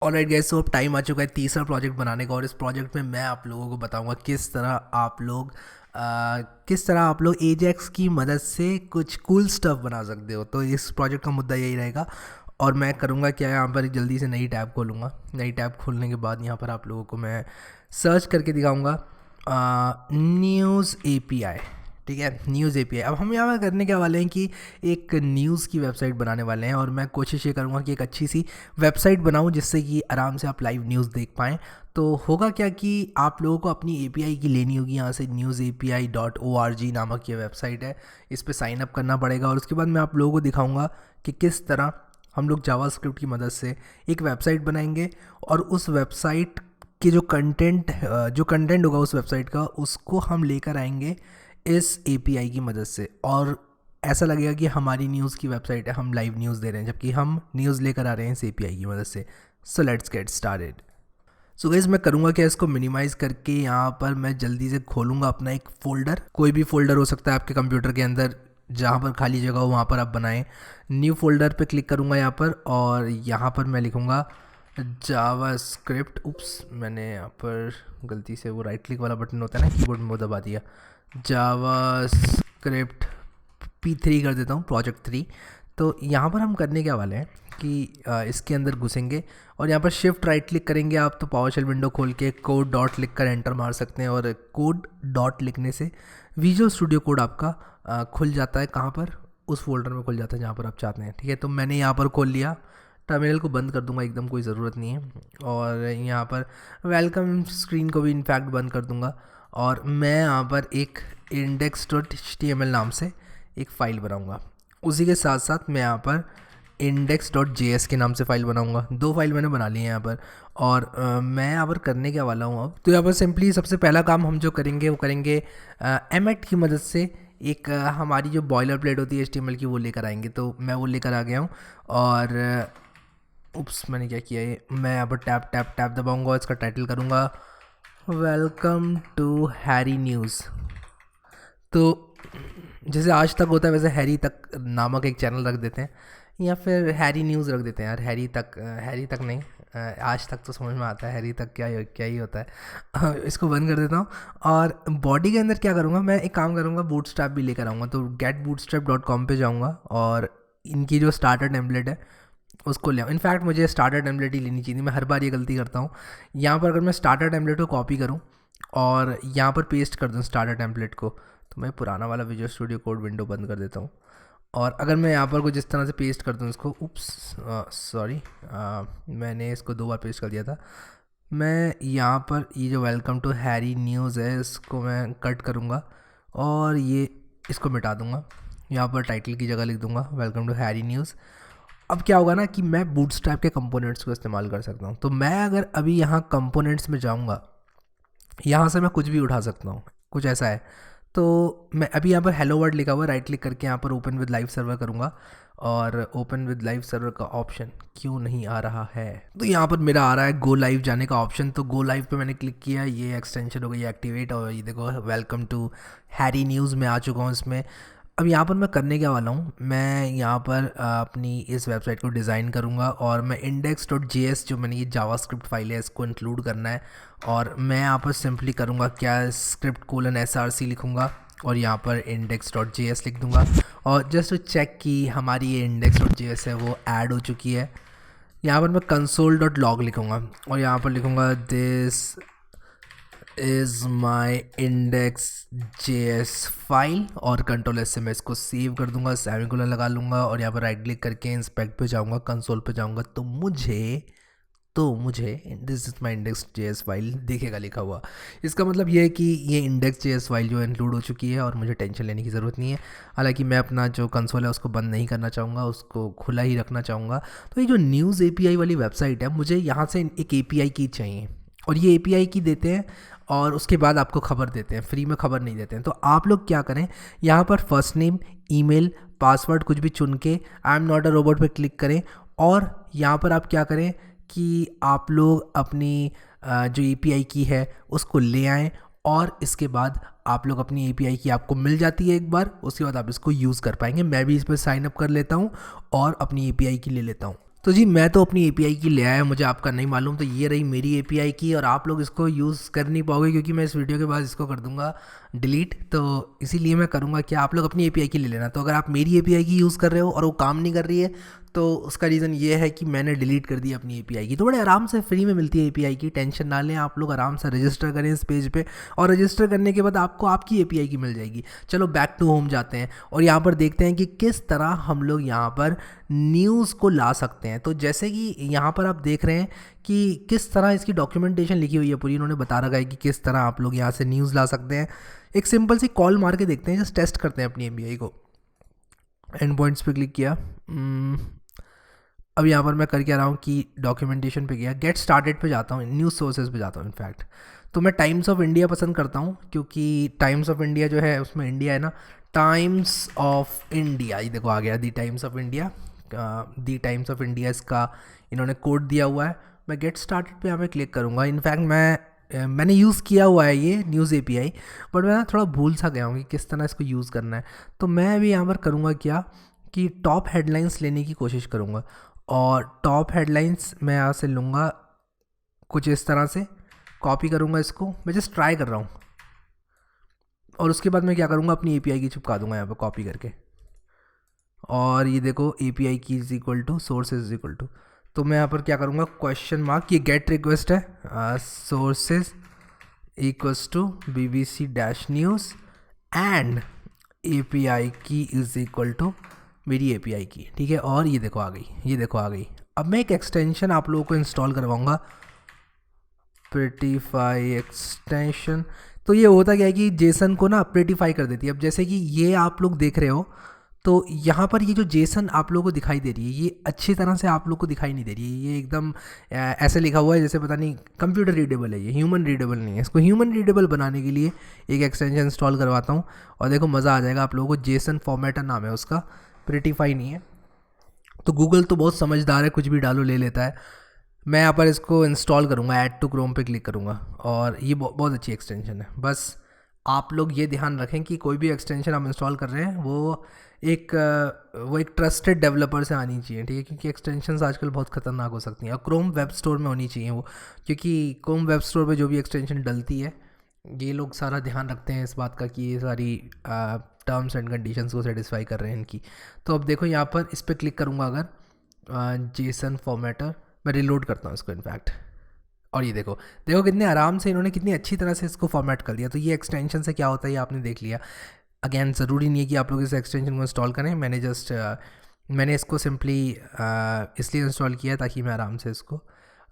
Alright guys, तो अब time आ चुका है तीसरा प्रोजेक्ट बनाने का। और इस प्रोजेक्ट में मैं आप लोगों को बताऊंगा किस तरह आप लोग एजेक्स की मदद से कुछ कूल स्टफ बना सकते हो। तो इस प्रोजेक्ट का मुद्दा यही रहेगा। और मैं करूँगा क्या, यहाँ पर जल्दी से नई टैब खोलूँगा। नई टैब खोलने के बाद यहाँ पर आप लोगों को मैं सर्च करके दिखाऊँगा न्यूज़ एपीआई। ठीक है, न्यूज़ एपीआई। अब हम यहाँ पर करने क्या वाले हैं कि एक न्यूज़ की वेबसाइट बनाने वाले हैं। और मैं कोशिश ये करूँगा कि एक अच्छी सी वेबसाइट बनाऊँ जिससे कि आराम से आप लाइव न्यूज़ देख पाएँ। तो होगा क्या कि आप लोगों को अपनी एपीआई की लेनी होगी। यहाँ से newsapi.org नामक ये वेबसाइट है, इस पर साइन अप करना पड़ेगा। और उसके बाद मैं आप लोगों को दिखाऊंगा कि किस तरह हम लोग जावास्क्रिप्ट की मदद से एक वेबसाइट बनाएंगे। और उस वेबसाइट के जो कंटेंट होगा उस वेबसाइट का, उसको हम लेकर आएंगे इस एपीआई की मदद से। और ऐसा लगेगा कि हमारी न्यूज़ की वेबसाइट है, हम लाइव न्यूज़ दे रहे हैं, जबकि हम न्यूज़ लेकर आ रहे हैं इस एपीआई की मदद से। So let's get started. So guys, मैं करूँगा क्या, इसको मिनिमाइज़ करके यहाँ पर मैं जल्दी से खोलूँगा अपना एक फ़ोल्डर। कोई भी फ़ोल्डर हो सकता है आपके कंप्यूटर के अंदर, जहाँ पर खाली जगह हो वहाँ पर आप बनाएं। न्यू फोल्डर पे क्लिक करूँगा यहाँ पर, और यहाँ पर मैं लिखूँगा जावास्क्रिप्ट। उप्स, मैंने यहाँ पर गलती से वो राइट क्लिक वाला बटन होता है ना कीबोर्ड में, वो दबा दिया। जावास्क्रिप्ट P3 कर देता हूँ, प्रोजेक्ट 3। तो यहाँ पर हम करने क्या वाले हैं कि इसके अंदर घुसेंगे और यहाँ पर शिफ्ट राइट क्लिक करेंगे आप, तो पावर शेल विंडो खोल के कोड डॉट लिख कर एंटर मार सकते हैं। और कोड डॉट लिखने से विजुअल स्टूडियो कोड आपका खुल जाता है। कहाँ पर? उस फोल्डर में खुल जाता है जहाँ पर आप चाहते हैं। ठीक है, तो मैंने यहाँ पर खोल लिया। टर्मिनल को बंद कर दूंगा, एकदम कोई ज़रूरत नहीं है। और यहाँ पर वेलकम स्क्रीन को भी इनफैक्ट बंद कर दूंगा। और मैं यहाँ पर एक index.html नाम से एक फ़ाइल बनाऊंगा। उसी के साथ साथ मैं यहाँ पर index.js के नाम से फ़ाइल बनाऊंगा। दो फाइल मैंने बना ली है यहाँ पर। और मैं यहाँ पर करने क्या वाला हूँ अब, तो यहाँ पर सिंपली सबसे पहला काम हम जो करेंगे वो करेंगे एमेट की मदद से एक हमारी जो बॉयलर प्लेट होती है HTML की, वो लेकर आएंगे। तो मैं वो लेकर आ गया हूँ। और उप्स, मैंने क्या किया, ये मैं यहाँ पर टैप टैप टैप दबाऊंगा। इसका टाइटल करूँगा वेलकम टू हैरी न्यूज़। तो जैसे आज तक होता है वैसे हैरी तक नामक एक चैनल रख देते हैं, या फिर हैरी न्यूज़ रख देते हैं यार। हैरी तक नहीं, आज तक तो समझ में आता है, हैरी तक क्या ही होता है। इसको बंद कर देता हूँ। और बॉडी के अंदर क्या करूँगा, मैं एक काम करूँगा, बूटस्ट्रैप भी लेकर आऊँगा। तो getbootstrap.com पे जाऊँगा और इनकी जो स्टार्टर टेम्पलेट है उसको ले आऊँ। इनफैक्ट मुझे स्टार्टर टेम्पलेट ही लेनी चाहिए, मैं हर बार ये गलती करता हूँ। यहाँ पर अगर मैं स्टार्टर टेम्पलेट को कॉपी करूँ और यहाँ पर पेस्ट कर दूँ स्टार्टर टेम्पलेट को, तो मैं पुराना वाला विजुअल स्टूडियो कोड विंडो बंद कर देता हूँ। और अगर मैं यहाँ पर कुछ इस तरह से पेस्ट कर दूँ इसको, उप्स सॉरी, मैंने इसको 2 बार पेस्ट कर दिया था। मैं यहाँ पर ये जो वेलकम टू हैरी न्यूज़ है इसको मैं कट करूँगा और ये इसको मिटा दूँगा। यहाँ पर टाइटल की जगह लिख दूँगा वेलकम टू हैरी न्यूज़। अब क्या होगा ना कि मैं बूटस्ट्रैप के कंपोनेंट्स को इस्तेमाल कर सकता हूँ। तो मैं अगर अभी यहाँ कंपोनेंट्स में जाऊँगा, यहाँ से मैं कुछ भी उठा सकता हूँ, कुछ ऐसा है। तो मैं अभी यहाँ पर हेलो वर्ड लिखा हुआ है, राइट क्लिक करके यहाँ पर ओपन विद लाइव सर्वर करूँगा। और ओपन विद लाइव सर्वर का ऑप्शन क्यों नहीं आ रहा है, तो यहाँ पर मेरा आ रहा है गो लाइव जाने का ऑप्शन। तो गो लाइव पे मैंने क्लिक किया, ये एक्सटेंशन हो गई एक्टिवेट, और ये देखो वेलकम टू हैरी न्यूज़ में आ चुका हूँ इसमें। अब यहाँ पर मैं करने क्या वाला हूँ, मैं यहाँ पर अपनी इस वेबसाइट को डिज़ाइन करूँगा। और मैं index.js जो मैंने ये जावास्क्रिप्ट फाइल है इसको इंक्लूड करना है। और मैं यहाँ पर सिंपली करूँगा क्या, script:/src लिखूँगा और यहाँ पर index.js लिख दूँगा। और जस्ट टू चेक कि हमारी ये index.js है वो ऐड हो चुकी है। यहाँ पर मैं console.log लिखूँगा और यहाँ पर लिखूँगा this is my index.js file, और कंट्रोल-S से मैं इसको सेव कर दूंगा, सेमीकोलन लगा लूँगा और यहाँ पर राइट क्लिक करके इंस्पेक्ट पे जाऊँगा, कंसोल पे जाऊँगा। तो मुझे this is my index.js file दिखेगा लिखा हुआ। इसका मतलब ये है कि ये index.js फाइल जो इंक्लूड हो चुकी है और मुझे टेंशन लेने की ज़रूरत नहीं है। हालांकि मैं अपना जो कंसोल है उसको बंद नहीं करना चाहूँगा, उसको खुला ही रखना चाहूँगा। तो ये जो न्यूज़ API वाली वेबसाइट है, मुझे यहाँ से एक API की चाहिए, और ये API की देते हैं और उसके बाद आपको खबर देते हैं, फ्री में खबर नहीं देते हैं। तो आप लोग क्या करें, यहाँ पर फर्स्ट नेम, ईमेल, पासवर्ड कुछ भी चुन के I am not a robot पे क्लिक करें। और यहाँ पर आप क्या करें कि आप लोग अपनी जो API की है उसको ले आएँ, और इसके बाद आप लोग अपनी API की आपको मिल जाती है एक बार, उसके बाद आप इसको यूज़ कर पाएंगे। मैं भी इस पर साइन अप कर लेता हूँ और अपनी API की ले लेता हूँ। तो जी मैं तो अपनी एपीआई की ले आया, मुझे आपका नहीं मालूम, तो ये रही मेरी एपीआई की, और आप लोग इसको यूज़ कर नहीं पाओगे क्योंकि मैं इस वीडियो के बाद इसको कर दूंगा डिलीट। तो इसीलिए मैं करूँगा कि आप लोग अपनी एपीआई की ले लेना। तो अगर आप मेरी एपीआई की यूज़ कर रहे हो और वो काम नहीं कर रही है, तो उसका रीज़न ये है कि मैंने डिलीट कर दी अपनी एपीआई की। तो बड़े आराम से फ्री में मिलती है एपीआई की, टेंशन ना लें आप लोग, आराम से रजिस्टर करें इस पेज पे, और रजिस्टर करने के बाद आपको आपकी एपीआई की मिल जाएगी। चलो बैक टू होम जाते हैं और यहाँ पर देखते हैं कि किस तरह हम लोग यहाँ पर न्यूज़ को ला सकते हैं। तो जैसे कि यहाँ पर आप देख रहे हैं कि किस तरह इसकी डॉक्यूमेंटेशन लिखी हुई है पूरी, इन्होंने बता रखा है कि किस तरह आप लोग यहाँ से न्यूज़ ला सकते हैं। एक सिंपल सी कॉल मार के देखते हैं, जस्ट टेस्ट करते हैं अपनी एपीआई को। एंड पॉइंट्स पे क्लिक किया। अब यहाँ पर मैं कर क्या रहा हूँ कि डॉक्यूमेंटेशन पे गया, गेट स्टार्टेड पे जाता हूँ, न्यूज़ सोर्सेज पे जाता हूँ इनफैक्ट। तो मैं टाइम्स ऑफ इंडिया पसंद करता हूँ क्योंकि टाइम्स ऑफ इंडिया जो है उसमें इंडिया है ना, टाइम्स ऑफ इंडिया, ये देखो आ गया the Times of India. The Times of India इसका इन्होंने कोड दिया हुआ है। मैं गेट स्टार्टेड पे यहाँ पे क्लिक करूँगा। इनफैक्ट मैंने यूज़ किया हुआ है ये न्यूज़ एपीआई, बट मैं ना थोड़ा भूल सा गया हूँ कि किस तरह इसको यूज़ करना है। तो मैं अभी यहाँ पर करूँगा क्या कि टॉप हेडलाइंस लेने की कोशिश करूँगा, और टॉप हेडलाइंस मैं यहाँ से लूँगा कुछ इस तरह से, कॉपी करूँगा इसको, मैं जस्ट ट्राई कर रहा हूँ, और उसके बाद मैं क्या करूँगा अपनी एपीआई की चिपका दूँगा यहाँ पर कॉपी करके। और ये देखो API key is equal to sources is equal to, तो मैं यहाँ पर क्या करूँगा क्वेश्चन मार्क, ये गेट रिक्वेस्ट है, sources equals to BBC dash news and API key is equal to मेरी एपीआई की, ठीक है। और ये देखो आ गई, ये देखो आ गई। अब मैं एक एक्सटेंशन आप लोगों को इंस्टॉल करवाऊँगा, प्रेटिफाई एक्सटेंशन। तो ये होता क्या है कि जेसन को ना प्रेटिफाई कर देती है। अब जैसे कि ये आप लोग देख रहे हो, तो यहाँ पर ये जो जेसन आप लोगों को दिखाई दे रही है, ये अच्छी तरह से आप लोग को दिखाई नहीं दे रही है। ये एकदम ऐसे लिखा हुआ है जैसे पता नहीं कंप्यूटर रीडेबल है, ये ह्यूमन रीडेबल नहीं है। इसको ह्यूमन रीडेबल बनाने के लिए एक एक्सटेंशन इंस्टॉल करवाता हूँ, और देखो मज़ा आ जाएगा आप लोगों को। जेसन फॉर्मेटर नाम है उसका, प्रेटिफाई नहीं है। तो गूगल तो बहुत समझदार है, कुछ भी डालो ले लेता है। मैं यहाँ पर इसको इंस्टॉल करूँगा, ऐड टू क्रोम पे क्लिक करूँगा, और ये बहुत अच्छी एक्सटेंशन है। बस आप लोग ये ध्यान रखें कि कोई भी एक्सटेंशन आप इंस्टॉल कर रहे हैं वो एक ट्रस्टेड डेवलपर से आनी चाहिए, ठीक है, क्योंकि एक्सटेंशंस आजकल बहुत ख़तरनाक हो सकती हैं। और क्रोम वेब स्टोर में होनी चाहिए वो, क्योंकि क्रोम वेब स्टोर पे जो भी एक्सटेंशन डलती है, ये लोग सारा ध्यान रखते हैं इस बात का कि ये सारी टर्म्स एंड कंडीशंस को सेटिस्फाई कर रहे हैं इनकी। तो अब देखो यहाँ पर इस पर क्लिक करूँगा अगर, जेसन फॉर्मेटर, मैं रिलोड करता हूँ इसको इनफैक्ट, और ये देखो देखो कितने आराम से इन्होंने कितनी अच्छी तरह से इसको फॉर्मेट कर दिया। तो ये एक्सटेंशन से क्या होता है ये आपने देख लिया। अगेन ज़रूरी नहीं है कि आप लोग इस एक्सटेंशन को इंस्टॉल करें, मैंने इसको सिंपली इसलिए इंस्टॉल किया ताकि मैं आराम से इसको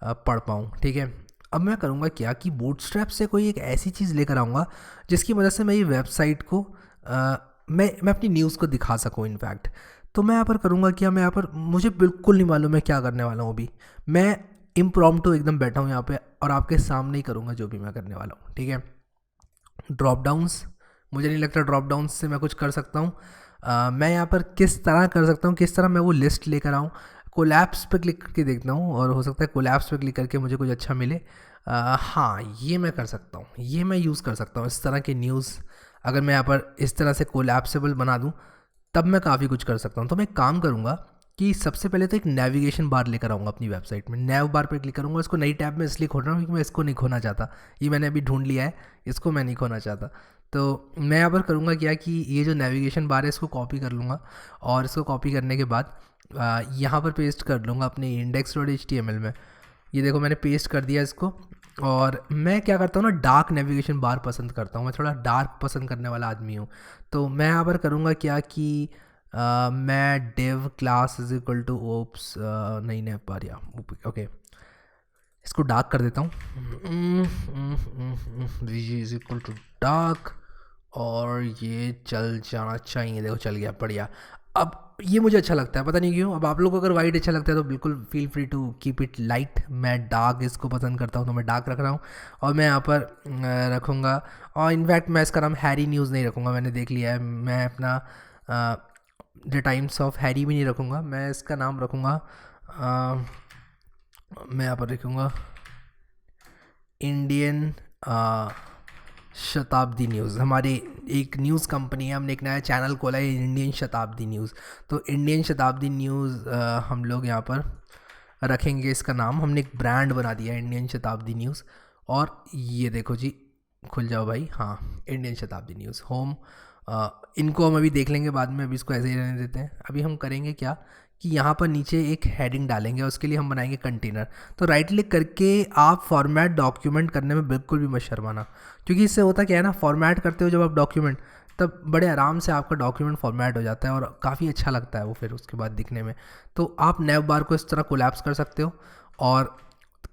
पढ़ पाऊँ, ठीक है। अब मैं करूँगा क्या कि बूटस्ट्रैप से कोई एक ऐसी चीज़ लेकर आऊँगा जिसकी वजह से मैं ये वेबसाइट को मैं अपनी न्यूज़ को दिखा सकूँ इनफैक्ट। तो मैं यहाँ पर करूँगा क्या, मैं यहाँ पर मुझे बिल्कुल नहीं मालूम मैं क्या करने वाला हूँ अभी। मैं इम्प्रॉम्प्टू एकदम बैठा हूँ यहाँ पे, और आपके सामने ही करूँगा जो भी मैं करने वाला हूँ, ठीक है। ड्रॉप डाउन्स, मुझे नहीं लगता ड्रॉप डाउन से मैं कुछ कर सकता हूँ। मैं यहाँ पर किस तरह कर सकता हूँ, किस तरह मैं वो लिस्ट लेकर आऊँ। कोलैप्स पे क्लिक करके देखता हूँ, और हो सकता है कोलैप्स पे क्लिक करके मुझे कुछ अच्छा मिले। हाँ ये मैं कर सकता हूँ, ये मैं यूज़ कर सकता हूँ। इस तरह के न्यूज़ अगर मैं यहाँ पर इस तरह से कोलैप्सेबल बना दूँ तब मैं काफ़ी कुछ कर सकता हूँ। तो मैं एक काम करूँगा कि सबसे पहले तो एक नेविगेशन बार लेकर आऊँगा अपनी वेबसाइट में। नेव बार पर क्लिक करूँगा, इसको नई टैब में इसलिए खोल रहा हूँ क्योंकि मैं इसको नहीं खोना चाहता। ये मैंने अभी ढूंढ लिया है, इसको मैं नहीं खोना चाहता। तो मैं यहाँ पर करूँगा क्या कि ये जो नेविगेशन बार है इसको कॉपी कर लूँगा, और इसको कॉपी करने के बाद यहाँ पर पेस्ट कर लूँगा अपने index.html में। ये देखो मैंने पेस्ट कर दिया इसको। और मैं क्या करता हूँ ना, डार्क नेविगेशन बार पसंद करता हूँ, मैं थोड़ा डार्क पसंद करने वाला आदमी हूँ। तो मैं यहाँ पर करूँगा क्या कि मैं div class is equal to oops नहीं नहीं पा रहा, ओके इसको डार्क कर देता हूँ, V is equal to dark, और ये चल जाना चाहिए। देखो चल गया, बढ़िया। अब ये मुझे अच्छा लगता है, पता नहीं क्यों। अब आप लोगों को अगर वाइट अच्छा लगता है तो बिल्कुल feel free to keep it light. मैं डार्क इसको पसंद करता हूँ तो मैं डार्क रख रहा हूँ। और मैं यहाँ पर रखूँगा, और इनफैक्ट मैं इसका नाम हैरी न्यूज़ नहीं रखूँगा, मैंने देख लिया है। मैं अपना द टाइम्स ऑफ हैरी भी नहीं रखूँगा, मैं इसका नाम रखूँगा, मैं यहाँ पर रखूँगा इंडियन शताब्दी न्यूज़। हमारी एक न्यूज़ कंपनी है, हमने एक नया चैनल खोला है इंडियन शताब्दी न्यूज़। तो इंडियन शताब्दी न्यूज़ हम लोग यहाँ पर रखेंगे इसका नाम, हमने एक ब्रांड बना दिया इंडियन शताब्दी न्यूज़। और ये देखो जी, खुल जाओ भाई, हाँ इंडियन शताब्दी न्यूज़ होम। इनको हम अभी देख लेंगे बाद में, अभी इसको ऐसे ही रहने देते हैं। अभी हम करेंगे क्या कि यहाँ पर नीचे एक हेडिंग डालेंगे और उसके लिए हम बनाएंगे कंटेनर। तो राइट क्लिक करके आप फॉर्मेट डॉक्यूमेंट करने में बिल्कुल भी मत शर्माना, क्योंकि इससे होता क्या है ना, फॉर्मेट करते हो जब आप डॉक्यूमेंट, तब बड़े आराम से आपका डॉक्यूमेंट फॉर्मेट हो जाता है और काफ़ी अच्छा लगता है वो फिर उसके बाद दिखने में। तो आप नैव बार को इस तरह कोलैप्स कर सकते हो। और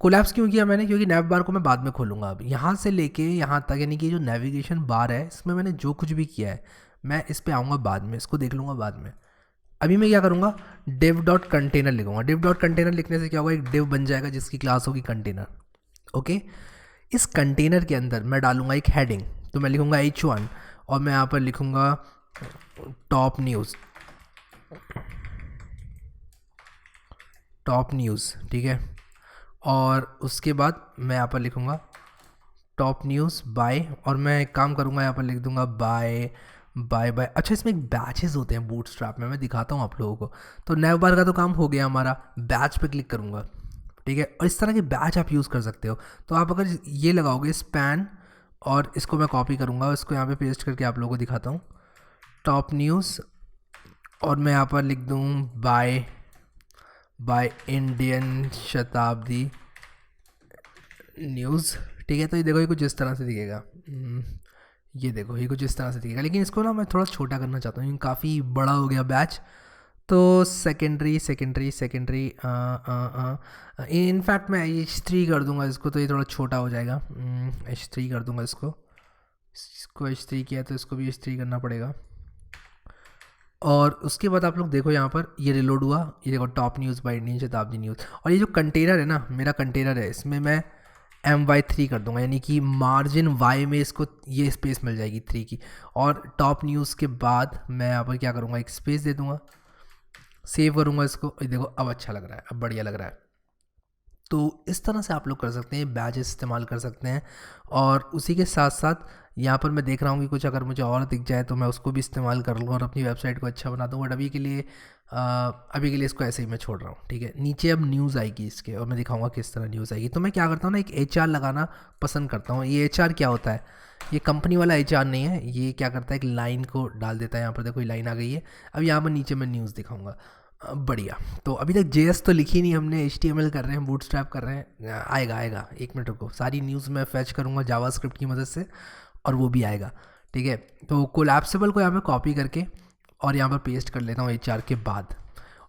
कोलैप्स क्यों किया मैंने, क्योंकि नैव बार को मैं बाद में खोलूँगा। अब यहाँ से लेके यहाँ तक, यानी कि जो नेविगेशन बार है इसमें मैंने जो कुछ भी किया है मैं इस पे आऊँगा बाद में, इसको देख लूँगा बाद में। अभी मैं क्या करूँगा, div डॉट कंटेनर लिखूँगा। div डॉट कंटेनर लिखने से क्या होगा, एक div बन जाएगा जिसकी क्लास होगी कंटेनर। ओके, इस कंटेनर के अंदर मैं डालूँगा एक हेडिंग, तो मैं लिखूँगा H1 और मैं यहाँ पर लिखूँगा टॉप न्यूज़, टॉप न्यूज़, ठीक है। और उसके बाद मैं यहाँ पर लिखूँगा टॉप न्यूज़ बाय, और मैं एक काम करूँगा यहाँ पर लिख दूँगा बाय बाय बाय। अच्छा, इसमें एक बैचेस होते हैं बूटस्ट्रैप में, मैं दिखाता हूँ आप लोगों को। तो नैव बार का तो काम हो गया हमारा, बैच पे क्लिक करूँगा, ठीक है। और इस तरह के बैच आप यूज़ कर सकते हो। तो आप अगर ये लगाओगे स्पैन, और इसको मैं कॉपी करूँगा, इसको यहाँ पे पेस्ट करके आप लोगों को दिखाता हूँ, टॉप न्यूज़, और मैं यहाँ पर लिख दूँ बाय बाय इंडियन शताब्दी न्यूज़, ठीक है। तो ये देखो, ये कुछ इस तरह से दिखेगा, ये देखो ये कुछ इस तरह से दिखेगा। लेकिन इसको ना मैं थोड़ा छोटा करना चाहता हूँ, काफ़ी बड़ा हो गया बैच। तो सेकेंडरी सेकेंडरी सेकेंडरी इनफैक्ट मैं H3 कर दूंगा इसको, तो ये थोड़ा छोटा हो जाएगा। H3 कर दूंगा इसको H3 किया तो इसको भी H3 करना पड़ेगा। और उसके बाद आप लोग देखो यहाँ पर ये रिलोड हुआ, ये देखो टॉप न्यूज़ बाय इंडियन शताब्दी न्यूज़। और ये जो कंटेनर है ना, मेरा कंटेनर है, इसमें मैं MY3 कर दूंगा, यानी कि मार्जिन Y में इसको ये स्पेस मिल जाएगी 3 की। और टॉप न्यूज़ के बाद मैं यहाँ पर क्या करूँगा, एक स्पेस दे दूँगा, सेव करूँगा इसको। देखो अब अच्छा लग रहा है, अब बढ़िया लग रहा है। तो इस तरह से आप लोग कर सकते हैं, बैजेस इस्तेमाल कर सकते हैं। और उसी के साथ साथ यहाँ पर मैं देख रहा हूँ कि कुछ अगर मुझे और दिख जाए तो मैं उसको भी इस्तेमाल कर लूँगा और अपनी वेबसाइट को अच्छा बना दूँ। बट अभी के लिए इसको ऐसे ही मैं छोड़ रहा हूँ, ठीक है। नीचे अब न्यूज़ आएगी इसके, और मैं दिखाऊंगा किस तरह न्यूज़ आएगी। तो मैं क्या करता हूँ ना, एक HR लगाना पसंद करता हूँ। ये HR क्या होता है, ये कंपनी वाला HR नहीं है, ये क्या करता है, एक लाइन को डाल देता है। यहाँ पर देखो ये लाइन आ गई है। अब यहाँ पर नीचे मैं न्यूज़ दिखाऊंगा, बढ़िया। तो अभी तक JS तो लिखी नहीं हमने, HTML कर रहे हैं, बूटस्ट्रैप कर रहे हैं। आएगा, एक मिनट रुको, सारी न्यूज़ मैं फैच करूँगा जावास्क्रिप्ट की मदद से, और वो भी आएगा, ठीक है। तो कोलैप्सिबल को यहाँ पे कॉपी करके और यहाँ पर पेस्ट कर लेता हूँ HR के बाद।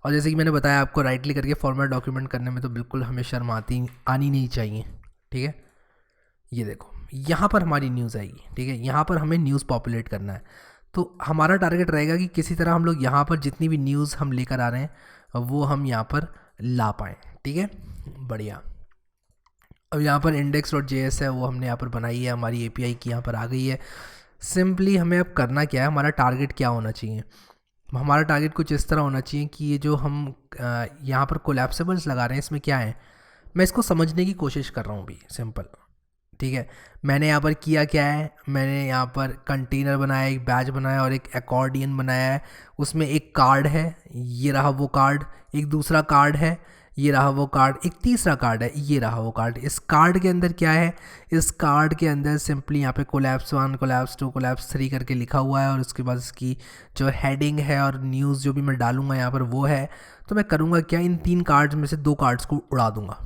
और जैसे कि मैंने बताया आपको, राइट क्लिक करके फॉर्मेट डॉक्यूमेंट करने में तो बिल्कुल हमें शर्म आनी नहीं चाहिए, ठीक है। ये देखो यहाँ पर हमारी न्यूज़ आएगी, ठीक है। यहाँ पर हमें न्यूज़ पॉपुलेट करना है। तो हमारा टारगेट रहेगा कि किसी तरह हम लोग यहाँ पर जितनी भी न्यूज़ हम लेकर आ रहे हैं वो हम यहाँ पर ला पाएँ, ठीक है, बढ़िया। अब यहाँ पर index.js है, वो हमने यहाँ पर बनाई है, हमारी API की यहाँ पर आ गई है। सिंपली हमें अब करना क्या है, हमारा टारगेट क्या होना चाहिए। हमारा टारगेट कुछ इस तरह होना चाहिए कि ये जो हम यहाँ पर कोलैप्सिबल्स लगा रहे हैं, इसमें क्या है, मैं इसको समझने की कोशिश कर रहा हूँ अभी, सिंपल, ठीक है। मैंने यहाँ पर किया क्या है, मैंने यहाँ पर कंटेनर बनाया, एक बैच बनाया और एक एकॉर्डियन बनाया है। उसमें एक कार्ड है, ये रहा वो कार्ड, एक दूसरा कार्ड है, ये रहा वो कार्ड, एक तीसरा कार्ड है, ये रहा वो कार्ड। इस कार्ड के अंदर क्या है, इस कार्ड के अंदर सिंपली यहाँ पे कोलैप्स 1 कोलैप्स 2 कोलैप्स 3 करके लिखा हुआ है। और उसके बाद इसकी जो हेडिंग है और न्यूज़ जो भी मैं डालूंगा यहाँ पर वो है। तो मैं करूँगा क्या, इन 3 कार्ड्स में से 2 कार्ड्स को उड़ा दूंगा,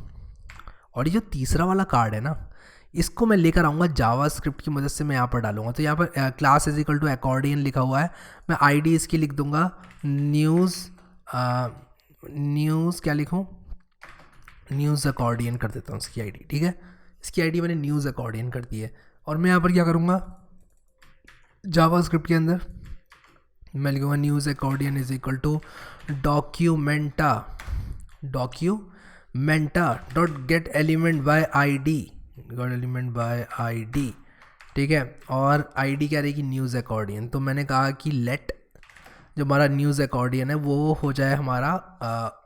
और ये जो तीसरा वाला कार्ड है ना, इसको मैं लेकर आऊँगा जावास्क्रिप्ट की मदद से, मैं यहाँ पर डालूंगा। तो यहाँ पर class is equal to accordion लिखा हुआ है, मैं ID इसकी लिख दूंगा न्यूज़ क्या लिखूँ, न्यूज़ एकॉर्डियन कर देता हूँ इसकी ID, ठीक है। इसकी ID मैंने न्यूज़ एकॉर्डियन कर दी है। और मैं यहाँ पर क्या करूँगा, जावास्क्रिप्ट के अंदर मैं लिखूँगा news accordion is equal to document dot get element by ID, ठीक है। और ID क्या रहेगी, न्यूज़ एकॉर्डियन। तो मैंने कहा कि लेट जो हमारा न्यूज़ एकॉर्डियन है वो हो जाए हमारा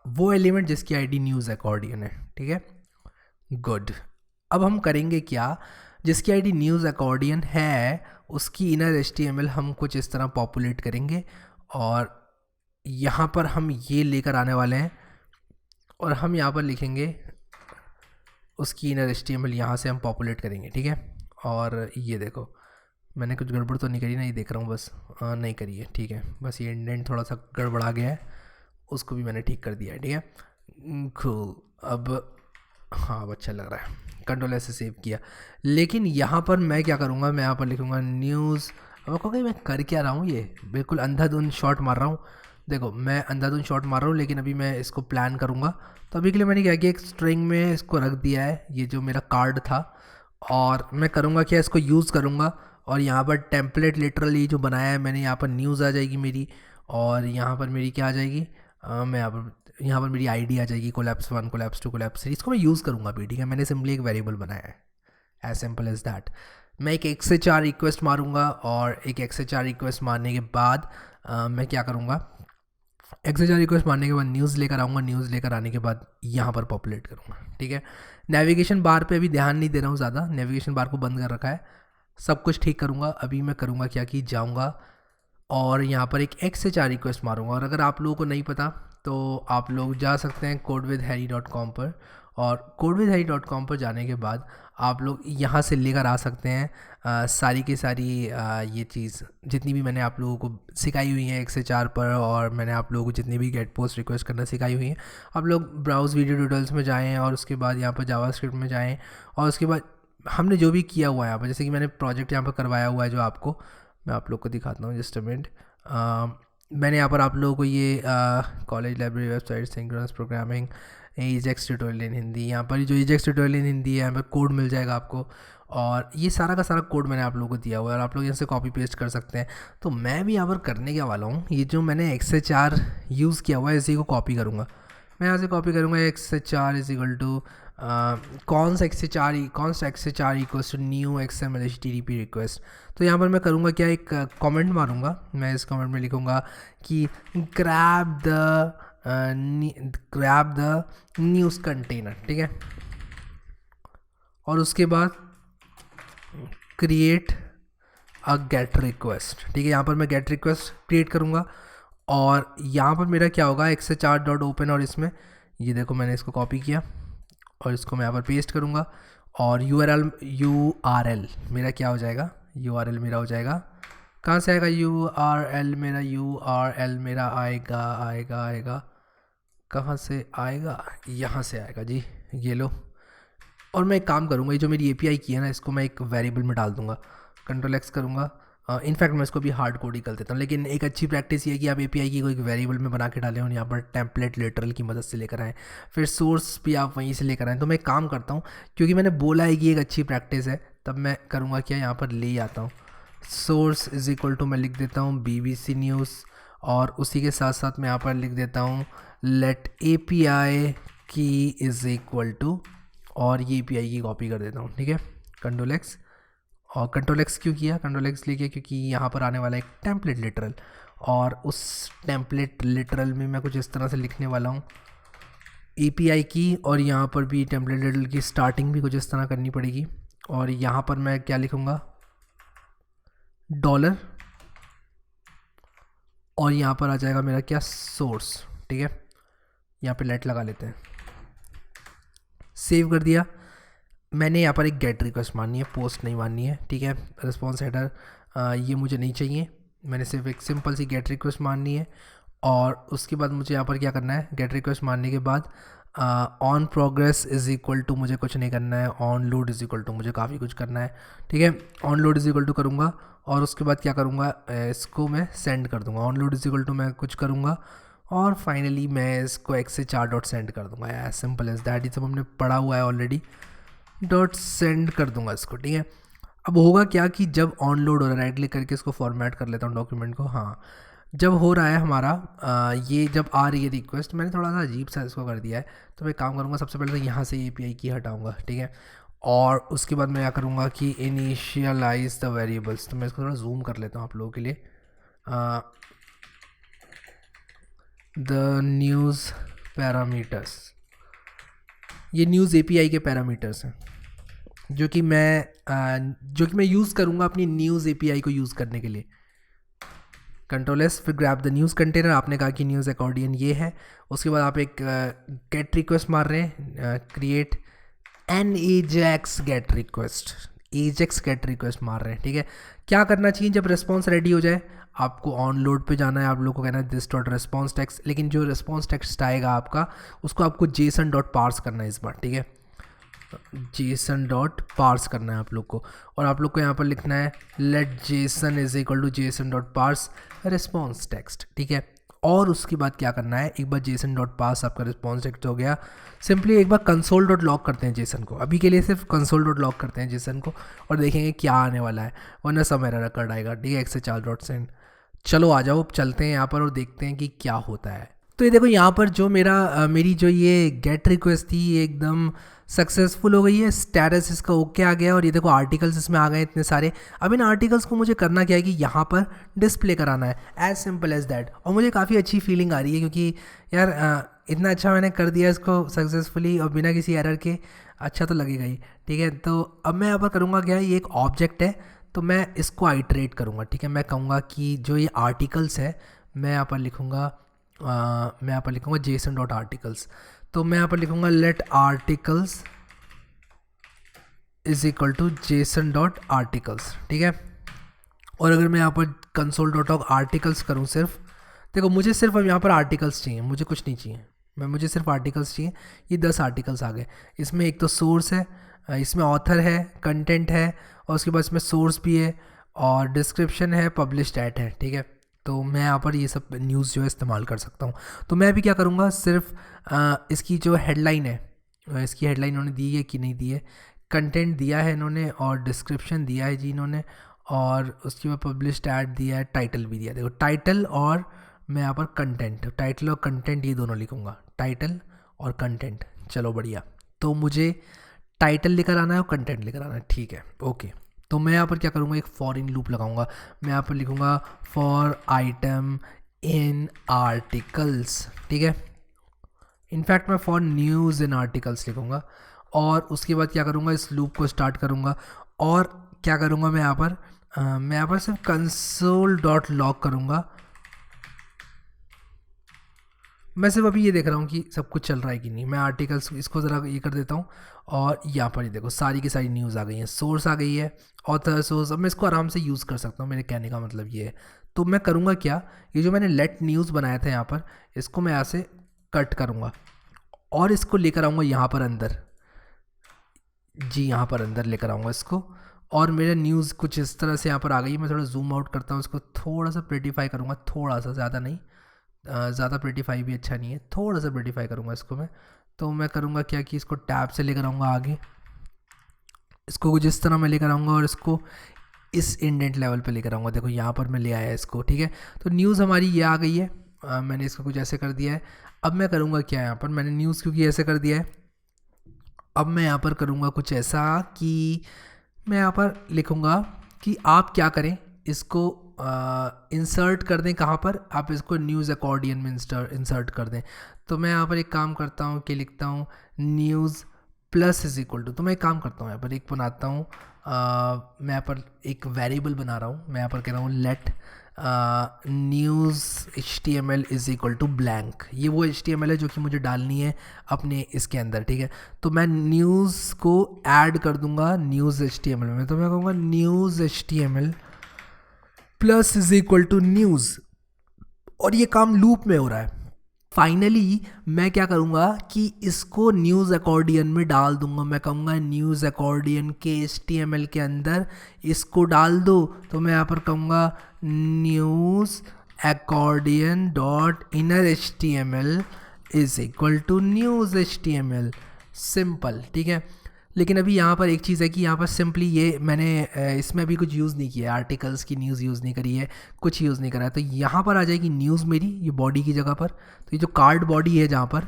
वो एलिमेंट जिसकी ID न्यूज़ एकॉर्डियन है, ठीक है, गुड। अब हम करेंगे क्या, जिसकी ID न्यूज़ एकॉर्डियन है उसकी इनर HTML हम कुछ इस तरह पॉपुलेट करेंगे। और यहाँ पर हम ये लेकर आने वाले हैं, और हम यहाँ पर लिखेंगे उसकी इनर HTML, यहाँ से हम पॉपुलेट करेंगे, ठीक है। और ये देखो मैंने कुछ गड़बड़ तो नहीं करी ना, ये देख रहा हूँ बस, नहीं करी है, ठीक है। बस ये इंडेंट थोड़ा सा गड़बड़ा गया है, उसको भी मैंने ठीक कर दिया है, ठीक है। कूल, अब हाँ अब अच्छा लग रहा है। कंट्रोल S से सेव किया। लेकिन यहाँ पर मैं क्या करूँगा, मैं यहाँ पर लिखूँगा न्यूज़। अब कहोगे मैं कर क्या रहा हूँ, ये बिल्कुल अंधाधुंध शॉट मार रहा हूँ। देखो मैं अंधाधुंध शॉट मार रहा हूँ, लेकिन अभी मैं इसको प्लान करूँगा। तो अभी के लिए मैंने क्या किया, एक स्ट्रिंग में इसको रख दिया है, ये जो मेरा कार्ड था। और मैं करूँगा क्या, इसको यूज़ करूँगा और यहाँ पर टेम्पलेट लिटरली जो बनाया है मैंने, यहाँ पर न्यूज़ आ जाएगी मेरी। और यहाँ पर मेरी क्या आ जाएगी, मैं यहाँ पर मेरी आईडी आ जाएगी, कोलैप्स 1 कोलैप्स 2 कोलैप्स 3। इसको मैं यूज़ करूँगा अभी, ठीक है। मैंने सिंपली एक वेरिएबल बनाया है, एज सिंपल एज दैट। मैं एक XHR रिक्वेस्ट मारूंगा और एक XHR रिक्वेस्ट मारने के बाद मैं क्या करूँगा, XHR रिक्वेस्ट मारने के बाद न्यूज़ लेकर आऊँगा, न्यूज़ लेकर आने के बाद यहाँ पर पॉपुलेट करूँगा, ठीक है। नेविगेशन बार पे अभी ध्यान नहीं दे रहा हूँ ज़्यादा, नेविगेशन बार को बंद कर रखा है। सब कुछ ठीक करूँगा। अभी मैं करूँगा क्या कि जाऊँगा और यहाँ पर एक XHR रिक्वेस्ट मारूंगा। और अगर आप लोगों को नहीं पता तो आप लोग जा सकते हैं codewithharry.com पर, और codewithharry.com पर जाने के बाद आप लोग यहाँ से लेकर आ सकते हैं सारी की सारी ये चीज़ जितनी भी मैंने आप लोगों को सिखाई हुई है XHR पर, और मैंने आप लोगों को जितनी भी गेट पोस्ट रिक्वेस्ट करना सिखाई हुई है। आप लोग ब्राउज़ वीडियो ट्यूटोरियल्स में जाएँ और उसके बाद यहाँ पर जावास्क्रिप्ट में जाएँ, और उसके बाद हमने जो भी किया हुआ है यहाँ पर, जैसे कि मैंने प्रोजेक्ट यहाँ पर करवाया हुआ है जो आपको मैं आप लोग को दिखाता हूँ, जस्ट अ मिनट। मैंने यहाँ पर आप लोगों को ये college library website synchronous programming EJAX tutorial इन हिंदी, यहाँ पर जो EJAX ट्यूटोरियल इन हिंदी है यहाँ पर कोड मिल जाएगा आपको। और ये सारा का सारा कोड मैंने आप लोगों को दिया हुआ है और आप लोग यहाँ से कॉपी पेस्ट कर सकते हैं। तो मैं भी यहाँ पर करने क्या वाला हूँ, ये जो मैंने XHR यूज़ किया हुआ है इसी को कॉपी करूँगा। मैं यहाँ से कॉपी करूँगा XHR is equal to const XHR equals to new XML HTTP request. तो यहाँ पर मैं करूँगा क्या, एक कमेंट मारूँगा। मैं इस कमेंट में लिखूँगा कि ग्रैब द न्यूज़ कंटेनर, ठीक है। और उसके बाद क्रिएट अ गेट रिक्वेस्ट, ठीक है। यहाँ पर मैं गेट रिक्वेस्ट क्रिएट करूँगा और यहाँ पर मेरा क्या होगा XHR.open, और इसमें ये देखो मैंने इसको कॉपी किया और इसको मैं यहाँ पर पेस्ट करूँगा। और URL मेरा क्या हो जाएगा, URL मेरा हो जाएगा, कहाँ से आएगा URL मेरा आएगा कहाँ से आएगा, यहाँ से आएगा जी, ये लो। और मैं एक काम करूँगा, ये जो मेरी API की है ना, इसको मैं एक वेरिएबल में डाल दूँगा, कंट्रोल X करूँगा। इनफैक्ट मैं इसको भी हार्ड कोड ही कर देता हूँ, लेकिन एक अच्छी प्रैक्टिस ये है कि आप API की कोई वेरिएबल में बना के डालें और यहाँ पर टेम्पलेट लिटरल की मदद से लेकर आएँ, फिर सोर्स भी आप वहीं से लेकर आएँ। तो मैं एक काम करता हूँ, क्योंकि मैंने बोला है कि एक अच्छी प्रैक्टिस है, तब मैं करूँगा क्या, यहाँ पर ले आता हूँ सोर्स इज इक्वल टू, मैं लिख देता हूँ BBC न्यूज़, और उसी के साथ साथ मैं यहाँ पर लिख देता हूँ लेट API की इज इक्वल टू, और ये API की कॉपी कर देता हूँ, ठीक है। कंट्रोल X, और कंट्रोल X क्यों किया, कंट्रोल X लिखिए क्योंकि यहाँ पर आने वाला है एक टेम्पलेट लिटरल, और उस टेम्पलेट लिटरल में मैं कुछ इस तरह से लिखने वाला हूँ API की, और यहाँ पर भी टेम्पलेट लिटरल की स्टार्टिंग भी कुछ इस तरह करनी पड़ेगी। और यहाँ पर मैं क्या लिखूँगा, $, और यहाँ पर आ जाएगा मेरा क्या, सोर्स, ठीक है। यहाँ पे लेट लगा लेते हैं, सेव कर दिया। मैंने यहाँ पर एक गेट रिक्वेस्ट माननी है, पोस्ट नहीं माननी है, ठीक है। रिस्पॉन्स हेडर ये मुझे नहीं चाहिए, मैंने सिर्फ एक सिंपल सी गेट रिक्वेस्ट माननी है। और उसके बाद मुझे यहाँ पर क्या करना है, गेट रिक्वेस्ट मानने के बाद on progress is equal to मुझे कुछ नहीं करना है, on load is equal to मुझे काफ़ी कुछ करना है, ठीक है। On load is equal to करूँगा और उसके बाद क्या करूँगा, इसको मैं सेंड कर दूँगा। On load is equal to मैं कुछ करूँगा और फाइनली मैं इसको XHR डॉट सेंड कर दूँगा। एज सिंपल एज दैट, ये सब हमने पढ़ा हुआ है ऑलरेडी। डॉट सेंड कर दूँगा इसको, ठीक है। अब होगा क्या कि जब ऑन लोड हो रहा है, राइट क्लिक करके इसको फॉर्मेट कर लेता हूँ डॉक्यूमेंट को। हाँ, जब हो रहा है हमारा ये जब आ रही है रिक्वेस्ट, मैंने थोड़ा सा अजीब सा इसको कर दिया है, तो मैं काम करूँगा सबसे पहले तो यहाँ से API की हटाऊँगा, ठीक है। और उसके बाद मैं क्या करूँगा कि इनिशियलाइज द वेरिएबल्स, तो मैं इसको थोड़ा जूम कर लेता हूँ आप लोगों के लिए। द न्यूज़ पैरामीटर्स, ये न्यूज़ API के पैरामीटर्स हैं जो कि मैं यूज़ करूँगा अपनी न्यूज़ API को यूज़ करने के लिए। कंट्रोल एस, फिर ग्रैब द न्यूज़ कंटेनर, आपने कहा कि न्यूज़ अकॉर्डियन ये है। उसके बाद आप एक गेट रिक्वेस्ट मार रहे हैं, create an Ajax gate request, Ajax gate request मार रहे हैं, ठीक है। क्या करना चाहिए जब रिस्पॉन्स रेडी हो जाए, आपको ऑन लोड पे जाना है, आप लोग को कहना है दिस डॉट रिस्पॉन्स टेक्स्ट, लेकिन जो रिस्पॉन्स टेक्स्ट आएगा आपका उसको आपको जेसन डॉट पार्स करना है इस बार, ठीक है। जेसन डॉट पार्स करना है आप लोग को, और आप लोग को यहाँ पर लिखना है let JSON is equal to JSON dot parse response text, ठीक है। और उसके बाद क्या करना है, एक बार जेसन डॉट पास आपका रिस्पॉन्स टेक्स्ट हो गया, सिंपली एक बार कंसोल डॉट लॉग करते हैं जेसन को, अभी के लिए सिर्फ कंसोल डॉट लॉग करते हैं जेसन को, और देखेंगे क्या आने वाला है, वरना सब एरर रिकॉर्ड आएगा, ठीक है। एक्स डॉट सेंड, चलो आ जाओ, अब चलते हैं यहाँ पर और देखते हैं कि क्या होता है। तो ये देखो यहाँ पर जो मेरी जो ये गेट रिक्वेस्ट थी ये एकदम सक्सेसफुल हो गई है, स्टेटस इसका ओके आ गया, और ये देखो आर्टिकल्स इसमें आ गए इतने सारे। अब इन आर्टिकल्स को मुझे करना क्या है कि यहाँ पर डिस्प्ले कराना है, एज सिंपल एज दैट। और मुझे काफ़ी अच्छी फीलिंग आ रही है क्योंकि यार इतना अच्छा मैंने कर दिया इसको सक्सेसफुली और बिना किसी एरर के, अच्छा तो लगेगा ही, ठीक है। तो अब मैं यहाँ पर करूँगा क्या, ये एक ऑब्जेक्ट है तो मैं इसको आइटरेट करूँगा, ठीक है। मैं कहूँगा कि जो ये आर्टिकल्स है मैं यहाँ पर लिखूँगा, मैं यहाँ पर लिखूँगा जेसन डॉट आर्टिकल्स, तो मैं यहाँ पर लिखूँगा let articles is equal to JSON dot articles, ठीक है। और अगर मैं यहाँ पर कंसोल डॉट ऑफ आर्टिकल्स करूँ, सिर्फ देखो मुझे सिर्फ अब यहाँ पर आर्टिकल्स चाहिए, मुझे कुछ नहीं चाहिए, मुझे सिर्फ आर्टिकल्स चाहिए। ये 10 आर्टिकल्स आ गए, इसमें एक तो सोर्स है, इसमें ऑथर है, कंटेंट है, और उसके बाद इसमें सोर्स भी है, और डिस्क्रिप्शन है, पब्लिश्ड एट है, ठीक है। तो मैं यहाँ पर ये सब न्यूज़ जो है इस्तेमाल कर सकता हूँ। तो मैं अभी क्या करूँगा, सिर्फ इसकी जो हेडलाइन है, इसकी हेडलाइन इन्होंने दी है कि नहीं दी है, कंटेंट दिया है इन्होंने, और डिस्क्रिप्शन दिया है जी इन्होंने, और उसके बाद पब्लिश्ड ऐड दिया है, टाइटल भी दिया है। देखो टाइटल और मैं यहाँ पर कंटेंट, टाइटल और कंटेंट ये दोनों लिखूँगा, टाइटल और कंटेंट, चलो बढ़िया। तो मुझे टाइटल लेकर आना है और कंटेंट लेकर आना है, ठीक है, ओके। तो मैं यहाँ पर क्या करूँगा, एक फॉर इन लूप लगाऊंगा, मैं यहाँ पर लिखूँगा फॉर आइटम इन आर्टिकल्स, ठीक है। इनफैक्ट मैं फॉर न्यूज़ इन आर्टिकल्स लिखूँगा, और उसके बाद क्या करूँगा, इस लूप को स्टार्ट करूँगा, और क्या करूँगा मैं यहाँ पर सिर्फ कंसोल डॉट लॉग करूँगा। मैं सिर्फ अभी ये देख रहा हूँ कि सब कुछ चल रहा है कि नहीं। मैं आर्टिकल्स इसको ज़रा ये कर देता हूँ, और यहाँ पर ये देखो सारी की सारी न्यूज़ आ गई है, सोर्स आ गई है, ऑथर सोर्स। अब मैं इसको आराम से यूज़ कर सकता हूँ, मेरे कहने का मतलब ये है। तो मैं करूँगा क्या, ये जो मैंने लेट न्यूज़ बनाया था यहाँ पर, इसको मैं यहाँ से कट करूँगा और इसको लेकर आऊँगा यहाँ पर अंदर, जी यहाँ पर अंदर लेकर आऊँगा इसको, और मेरा न्यूज़ कुछ इस तरह से यहाँ पर आ गई है। मैं थोड़ा जूम आउट करता हूँ, इसको थोड़ा सा प्रेटिफाई करूँगा, थोड़ा सा, ज़्यादा नहीं, ज़्यादा प्रेटिफाई भी अच्छा नहीं है, थोड़ा सा प्रेटिफाई करूँगा इसको मैं। तो मैं करूँगा क्या कि इसको टैब से लेकर आऊँगा आगे, इसको कुछ इस तरह मैं लेकर आऊँगा, और इसको इस इंडेंट लेवल पे लेकर आऊँगा। देखो यहाँ पर मैं ले आया इसको, ठीक है। तो न्यूज़ हमारी ये आ गई है, मैंने इसको कुछ ऐसे कर दिया है। अब मैं करूँगा क्या, यहाँ पर मैंने न्यूज़ क्योंकि ऐसे कर दिया है, अब मैं यहाँ पर करूँगा कुछ ऐसा कि मैं यहाँ पर लिखूँगा कि आप क्या करें, इसको इंसर्ट कर दें, कहाँ पर, आप इसको न्यूज़ अकॉर्डियन में इंसर्ट कर दें। तो मैं यहाँ पर एक काम करता हूँ कि लिखता हूँ news plus is equal to, तो मैं एक काम करता हूँ यहाँ पर एक बनाता हूँ, मैं यहाँ पर एक वेरिएबल बना रहा हूँ, मैं यहाँ पर कह रहा हूँ let news HTML is equal to blank. ये वो HTML है जो कि मुझे डालनी है अपने इसके अंदर, ठीक है। तो मैं न्यूज़ को ऐड कर दूंगा न्यूज़ HTML में, तो मैं कहूँगा news HTML plus is equal to news, और ये काम लूप में हो रहा है। फाइनली मैं क्या करूँगा कि इसको न्यूज़ अकॉर्डियन में डाल दूंगा, मैं कहूँगा न्यूज़ अकॉर्डियन के HTML के अंदर इसको डाल दो। तो मैं यहाँ पर कहूँगा news accordion dot inner HTML is equal to news HTML, simple, ठीक है। लेकिन अभी यहाँ पर एक चीज़ है कि यहाँ पर सिंपली ये मैंने इसमें अभी कुछ यूज़ नहीं किया है, आर्टिकल्स की न्यूज़ यूज़ नहीं करी है, कुछ यूज़ नहीं करा है। तो यहाँ पर आ जाएगी न्यूज़ मेरी, ये बॉडी की जगह पर। तो ये जो कार्ड बॉडी है जहाँ पर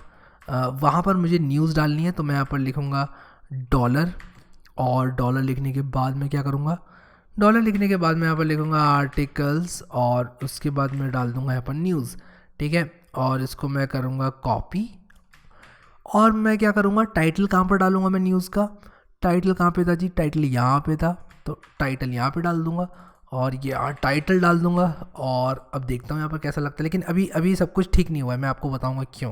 वहाँ पर मुझे न्यूज़ डालनी है, तो मैं यहाँ पर लिखूँगा डॉलर, और डॉलर लिखने के बाद मैं क्या करूँगा, डॉलर लिखने के बाद मैं यहाँ पर लिखूँगा आर्टिकल्स, और उसके बाद मैं डाल दूँगा यहाँ पर न्यूज़, ठीक है। और इसको मैं करूँगा कॉपी, और मैं क्या करूँगा, टाइटल कहाँ पर डालूँगा मैं न्यूज़ का, टाइटल कहाँ पे था जी, टाइटल यहाँ पे था, तो टाइटल यहाँ पे डाल दूँगा, और ये टाइटल डाल दूंगा और अब देखता हूँ यहाँ पर कैसा लगता है। लेकिन अभी अभी सब कुछ ठीक नहीं हुआ है, मैं आपको बताऊँगा क्यों।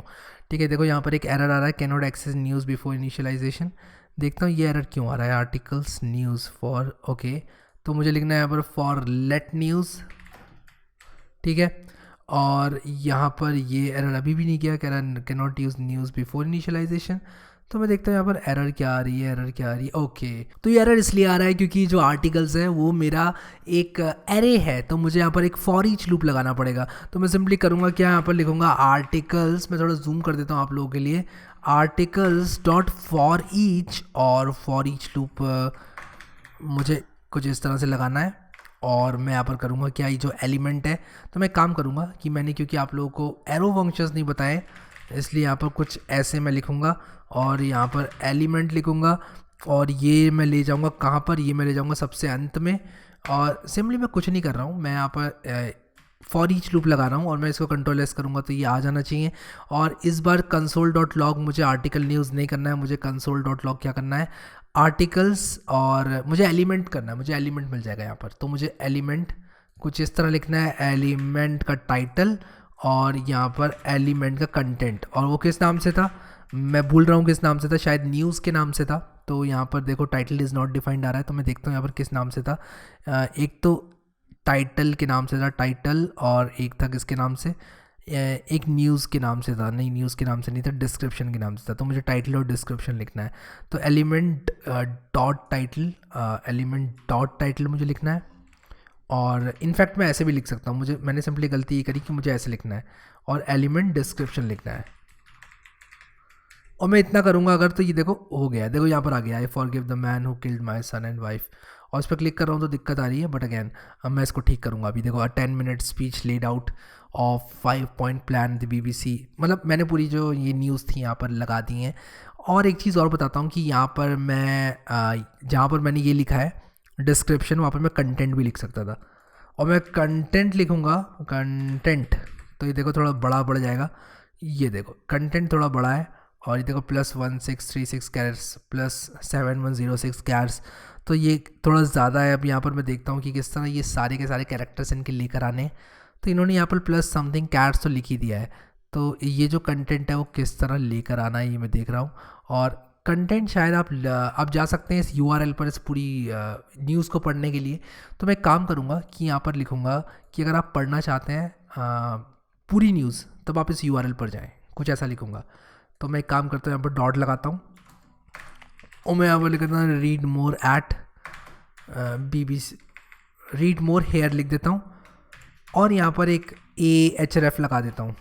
ठीक है, देखो यहाँ पर एक एरर आ रहा है, can not access news before initialisation. देखता हूँ ये एरर क्यों आ रहा है। आर्टिकल्स न्यूज़ फॉर, ओके, तो मुझे लिखना है यहाँ पर फॉर लेट न्यूज़। ठीक है, और यहाँ पर ये एरर अभी भी नहीं किया, कह रहा can not use news before initialisation. तो मैं देखता हूँ यहाँ पर एरर क्या आ रही है, एरर क्या आ रही है। ओके, तो ये एरर इसलिए आ रहा है क्योंकि जो आर्टिकल्स है वो मेरा एक एरे है, तो मुझे यहाँ पर एक फॉर ईच लूप लगाना पड़ेगा। तो मैं सिंपली करूँगा क्या, यहाँ पर लिखूँगा आर्टिकल्स, मैं थोड़ा जूम कर देता हूँ आप लोगों के लिए, आर्टिकल्स डॉट फॉर ईच, और फॉर ईच लूप मुझे कुछ इस तरह से लगाना है। और मैं यहाँ पर करूँगा क्या, ये जो एलिमेंट है, तो मैं काम करूँगा कि मैंने, क्योंकि आप लोगों को एरो फंक्शंस नहीं बताए, इसलिए यहाँ पर कुछ ऐसे मैं लिखूँगा और यहाँ पर एलिमेंट लिखूँगा, और ये मैं ले जाऊँगा कहाँ पर, ये मैं ले जाऊँगा सबसे अंत में। और सिंपली मैं कुछ नहीं कर रहा हूँ, मैं यहाँ पर फॉर ईच लूप लगा रहा हूँ और मैं इसको कंट्रोल एस करूँगा तो ये आ जाना चाहिए। और इस बार कंसोल डॉट लॉग मुझे आर्टिकल न्यूज़ नहीं करना है, मुझे कंसोल डॉट लॉग क्या करना है, आर्टिकल्स, और मुझे एलिमेंट करना है, मुझे एलिमेंट मिल जाएगा यहाँ पर। तो मुझे एलिमेंट कुछ इस तरह लिखना है, एलिमेंट का टाइटल और यहाँ पर एलिमेंट का कंटेंट। और वो किस नाम से था, मैं भूल रहा हूँ किस नाम से था, शायद न्यूज़ के नाम से था। तो यहाँ पर देखो टाइटल इज़ नॉट डिफाइंड आ रहा है, तो मैं देखता हूँ यहाँ पर किस नाम से था। एक तो टाइटल के नाम से था, टाइटल, और एक था किसके नाम से, एक न्यूज़ के नाम से था, नहीं न्यूज़ के नाम से नहीं था, डिस्क्रिप्शन के नाम से था। तो मुझे टाइटल और डिस्क्रिप्शन लिखना है। तो element dot title, element dot title मुझे लिखना है। और इनफैक्ट मैं ऐसे भी लिख सकता हूँ, मैंने सिंपली गलती ये करी कि मुझे ऐसे लिखना है, और एलिमेंट डिस्क्रिप्शन लिखना है। और मैं इतना करूँगा अगर, तो ये देखो हो गया, देखो यहाँ पर आ गया, I forgive the man who killed my son and wife. और इस पर क्लिक कर रहा हूँ तो दिक्कत आ रही है, बट अगैन अब मैं इसको ठीक करूँगा। अभी देखो 10 minute speech laid out of 5 point plan the BBC, मतलब मैंने पूरी जो ये न्यूज़ थी यहाँ पर लगा दी हैं। और एक चीज़ और बताता हूँ कि यहाँ पर मैं जहाँ पर मैंने ये लिखा है डिस्क्रिप्शन, वहाँ पर मैं कंटेंट भी लिख सकता था, और मैं कंटेंट लिखूँगा, कंटेंट, तो ये देखो थोड़ा बड़ा बढ़ जाएगा, ये देखो कंटेंट थोड़ा बड़ा है। और ये देखो +1636 कैरेट्स, +7106 कैरेट्स, तो ये थोड़ा ज़्यादा है। अब यहाँ पर मैं देखता हूँ कि किस तरह ये सारे के सारे कैरेक्टर्स इनके लेकर आने, तो इन्होंने यहाँ पर प्लस समथिंग कैरेट्स तो लिख ही दिया है। तो ये जो कंटेंट है वो किस तरह लेकर आना है ये मैं देख रहा हूँ। और कंटेंट शायद आप जा सकते हैं इस URL पर इस पूरी न्यूज़ को पढ़ने के लिए। तो मैं काम करूँगा कि यहाँ पर लिखूँगा कि अगर आप पढ़ना चाहते हैं पूरी न्यूज़, तब आप इस URL पर जाएँ, कुछ ऐसा लिखूँगा। तो मैं एक काम करता हूँ, यहाँ पर डॉट लगाता हूँ और मैं यहाँ पर लिखता हूँ read more at BBC, read more here लिख देता हूँ, और यहाँ पर एक AHRF लगा देता हूँ।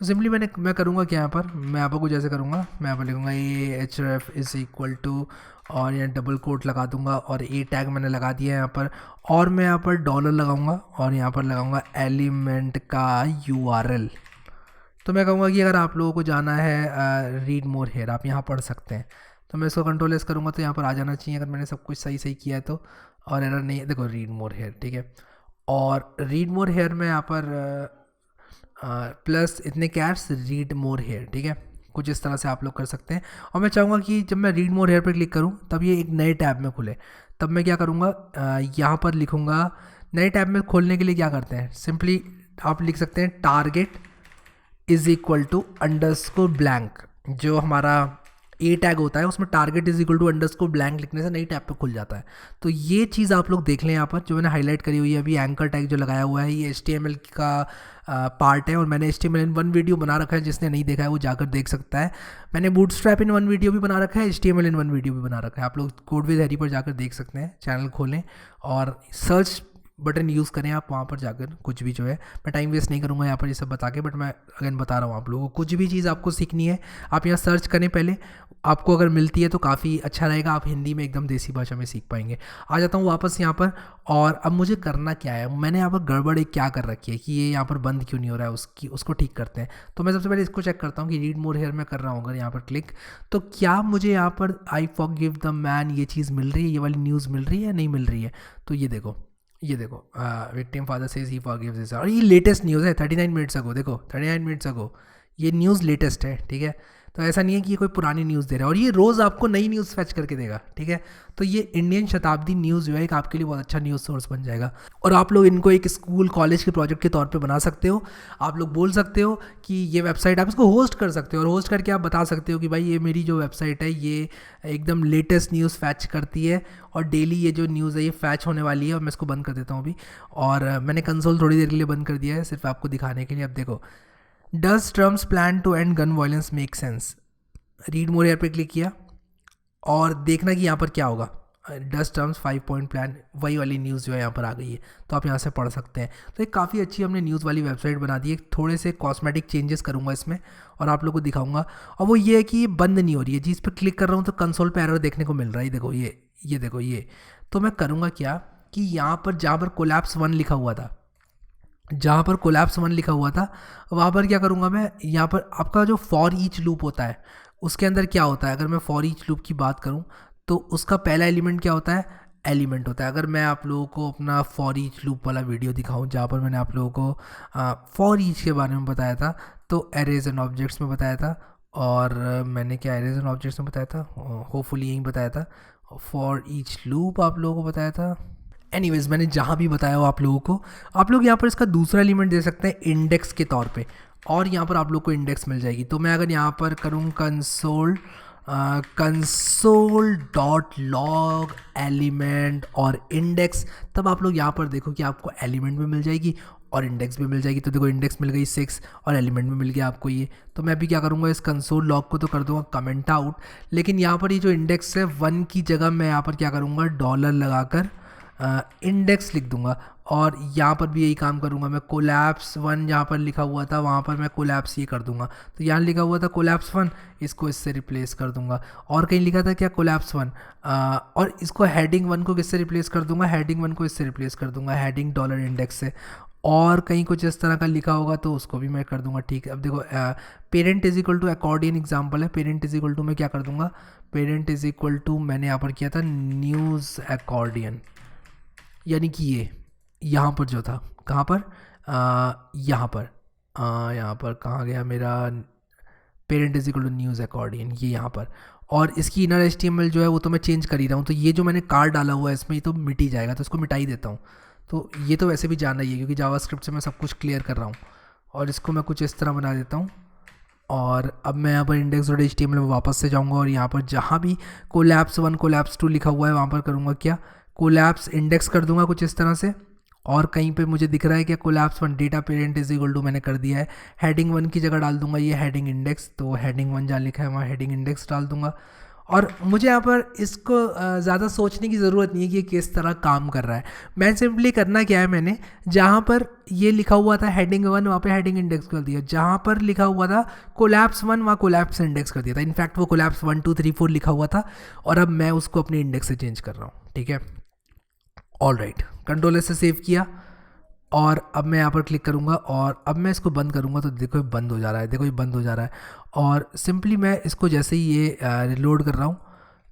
तो सिंपली मैं करूँगा क्या, यहाँ पर मैं यहाँ पर कुछ ऐसे करूँगा, मैं यहाँ पर लिखूँगा AHRF इज़ इक्वल टू, और यहाँ डबल कोट लगा दूँगा, और A टैग मैंने लगा दिया है यहाँ पर, और मैं यहाँ पर डॉलर लगाऊँगा, और यहाँ पर लगाऊँगा एलिमेंट का URL। तो मैं कहूँगा कि अगर आप लोगों को जाना है रीड मोर हेयर, आप यहाँ पढ़ सकते हैं। तो मैं इसको कंट्रोल एस करूँगा तो यहाँ पर आ जाना चाहिए, अगर मैंने सब कुछ सही सही किया है तो। और एरर नहीं है, देखो रीड मोर हेयर, ठीक है। और रीड मोर हेयर में यहाँ पर प्लस इतने कैट्स, रीड मोर हेयर, ठीक है, कुछ इस तरह से आप लोग कर सकते हैं। और मैं चाहूँगा कि जब मैं रीड मोर हेयर पर क्लिक करूँ तब ये एक नए टैब में खुले। तब मैं क्या करूँगा, यहाँ पर लिखूँगा, नए टैब में खोलने के लिए क्या करते हैं, सिंपली आप लिख सकते हैं target is equal to underscore blank. जो हमारा A टैग होता है उसमें target is equal to underscore blank लिखने से नई टैब पे खुल जाता है। तो ये चीज़ आप लोग देख लें यहाँ पर, जो मैंने हाईलाइट करी हुई है अभी, एंकर टैग जो लगाया हुआ है, ये HTML का पार्ट है। और मैंने HTML in 1 वीडियो बना रखा है, जिसने नहीं देखा है वो जाकर देख सकता है। मैंने बूटस्ट्रैप in 1 वीडियो भी बना रखा है, HTML in 1 वीडियो भी बना रखा है। आप लोग कोड विद हैरी पर जाकर देख सकते हैं, चैनल खोलें और सर्च बटन यूज़ करें आप वहाँ पर जाकर, कुछ भी जो है, मैं टाइम वेस्ट नहीं करूँगा यहाँ पर ये सब बता के, बट मैं अगेन बता रहा हूँ आप लोगों को, कुछ भी चीज़ आपको सीखनी है आप यहाँ सर्च करें पहले, आपको अगर मिलती है तो काफ़ी अच्छा रहेगा, आप हिंदी में एकदम देसी भाषा में सीख पाएंगे। आ जाता हूँ वापस यहाँ पर, और अब मुझे करना क्या है, मैंने यहाँ पर गड़बड़ एक क्या कर रखी है कि ये यहाँ पर बंद क्यों नहीं हो रहा है, उसको ठीक करते हैं। तो मैं सबसे पहले इसको चेक करता हूँ कि रीड मोर हेयर में कर रहा हूँ अगर यहाँ पर क्लिक, तो क्या मुझे यहाँ पर आई फॉरगिव द मैन ये चीज़ मिल रही है, ये वाली न्यूज़ मिल रही है, नहीं मिल रही है। तो ये देखो victim father says he forgives his, और ये लेटेस्ट न्यूज़ है 39 मिनट्स अगो, देखो 39 मिनट्स अगो, ये न्यूज़ लेटेस्ट है, ठीक है। तो ऐसा नहीं है कि ये कोई पुरानी न्यूज़ दे रहा है, और ये रोज़ आपको नई न्यूज़ फैच करके देगा, ठीक है। तो ये इंडियन शताब्दी न्यूज़ जो है एक आपके लिए बहुत अच्छा न्यूज़ सोर्स बन जाएगा, और आप लोग इनको एक स्कूल कॉलेज के प्रोजेक्ट के तौर पे बना सकते हो। आप लोग बोल सकते हो कि ये वेबसाइट, आप इसको होस्ट कर सकते हो, और होस्ट करके आप बता सकते हो कि भाई ये मेरी जो वेबसाइट है ये एकदम लेटेस्ट न्यूज़ फैच करती है, और डेली ये जो न्यूज़ है ये फैच होने वाली है। और मैं इसको बंद कर देता हूँ अभी, और मैंने कंसोल थोड़ी देर के लिए बंद कर दिया है सिर्फ आपको दिखाने के लिए। अब देखो, does Trump's plan to end gun violence make sense, read more here पे क्लिक किया, और देखना कि यहाँ पर क्या होगा। डस्ट टर्म्स 5 पॉइंट प्लान, वही वाली न्यूज़ जो है यहाँ पर आ गई है, तो आप यहाँ से पढ़ सकते हैं। तो एक काफ़ी अच्छी हमने न्यूज़ वाली वेबसाइट बना दी है। थोड़े से कॉस्मेटिक चेंजेस करूँगा इसमें और आप लोगों को दिखाऊंगा, और वो ये है कि ये बंद नहीं हो रही है। जिस पर क्लिक कर रहा हूँ तो कंसोल पे एरर देखने को मिल रहा है, देखो ये देखो ये। तो मैं करूँगा क्या कि यहाँ पर जहाँ पर कोलैप्स 1 लिखा हुआ था, जहाँ पर कोलैप्स 1 लिखा हुआ था वहाँ पर क्या करूँगा मैं, यहाँ पर आपका जो फॉर ईच लूप होता है उसके अंदर क्या होता है, अगर मैं फॉर ईच लूप की बात करूँ तो उसका पहला एलिमेंट क्या होता है, एलिमेंट होता है। अगर मैं आप लोगों को अपना फॉर ईच लूप वाला वीडियो दिखाऊं जहाँ पर मैंने आप लोगों को फॉर ईच के बारे में बताया था, तो एरेज एंड ऑब्जेक्ट्स में बताया था, और मैंने क्या एरेज एंड ऑब्जेक्ट्स में बताया था, होपफुली यही बताया था। फॉर ईच लूप आप लोगों को बताया था। एनीवेज, मैंने जहाँ भी बताया हो आप लोगों को, आप लोग यहाँ पर इसका दूसरा एलिमेंट दे सकते हैं इंडेक्स के तौर पे, और यहाँ पर आप लोग को इंडेक्स मिल जाएगी। तो मैं अगर यहाँ पर करूँ कंसोल डॉट लॉग एलिमेंट और इंडेक्स, तब आप लोग यहाँ पर देखो कि आपको एलिमेंट भी मिल जाएगी और इंडेक्स भी मिल जाएगी। तो देखो इंडेक्स मिल गई 6 और एलिमेंट भी मिल गया आपको ये। तो मैं अभी क्या करूँगा, इस कंसोल लॉग को तो कर दूँगा कमेंट आउट, लेकिन यहाँ पर ये जो इंडेक्स है 1 की जगह मैं यहाँ पर क्या करूँगा, डॉलर लगाकर इंडेक्स लिख दूंगा, और यहाँ पर भी यही काम करूँगा मैं। कोलैप्स 1 जहाँ पर लिखा हुआ था वहाँ पर मैं कोलैप्स ये कर दूंगा, तो यहाँ लिखा हुआ था कोलैप्स 1, इसको इससे रिप्लेस कर दूंगा। और कहीं लिखा था क्या, कोलैप्स 1, और इसको हेडिंग 1 को किससे रिप्लेस कर दूंगा, हेडिंग 1 को इससे रिप्लेस कर दूंगा, हेडिंग डॉलर इंडेक्स से। और कहीं कुछ इस तरह का लिखा होगा तो उसको भी मैं कर दूंगा, ठीक है। अब देखो parent is equal to accordion example है, पेरेंट इज इक्वल टू मैं क्या कर दूंगा, पेरेंट इज इक्वल टू मैंने यहाँ पर किया था न्यूज़ अकॉर्डियन, यानी कि ये यहाँ पर जो था, कहाँ पर, यहाँ पर कहाँ गया मेरा, parent is equal to news accordion, ये यहाँ पर। और इसकी इनर एचटीएमएल जो है वो तो मैं चेंज कर ही रहा हूँ, तो ये जो मैंने कार्ड डाला हुआ है इसमें ये तो मिट ही जाएगा, तो इसको मिटा ही देता हूँ। तो ये तो वैसे भी जाना ही है क्योंकि जावास्क्रिप्ट से मैं सब कुछ क्लियर कर रहा हूँ, और इसको मैं कुछ इस तरह बना देता हूँ। और अब मैं यहाँ पर इंडेक्स डॉट एचटीएमएल में वापस से जाऊँगा, और यहाँ पर जहाँ भी कोलैप्स 1 कोलैप्स 2 लिखा हुआ है वहाँ पर करूँगा क्या, कोलैप्स इंडेक्स कर दूंगा कुछ इस तरह से। और कहीं पे मुझे दिख रहा है कि collapse 1 data parent is equal to मैंने कर दिया है, हेडिंग 1 की जगह डाल दूंगा ये हेडिंग इंडेक्स, तो हेडिंग 1 जहाँ लिखा है वहाँ हेडिंग इंडेक्स डाल दूंगा। और मुझे यहाँ पर इसको ज़्यादा सोचने की ज़रूरत नहीं है कि ये किस तरह काम कर रहा है। मैं सिंपली करना क्या है, मैंने जहाँ पर ये लिखा हुआ था हेडिंग 1 वहाँ पे हेडिंग इंडेक्स कर दिया, जहाँ पर लिखा हुआ था कोलैप्स 1 वहाँ कोलैप्स इंडेक्स कर दिया था। इनफैक्ट वो कोलैप्स 1 2 3 4 लिखा हुआ था, और अब मैं उसको अपने इंडेक्स से चेंज कर रहा हूँ, ठीक है। ऑल राइट, कंट्रोल से सेव किया, और अब मैं यहाँ पर क्लिक करूँगा, और अब मैं इसको बंद करूँगा तो देखो ये बंद हो जा रहा है, देखो ये बंद हो जा रहा है। और सिंपली मैं इसको जैसे ही ये रिलोड कर रहा हूँ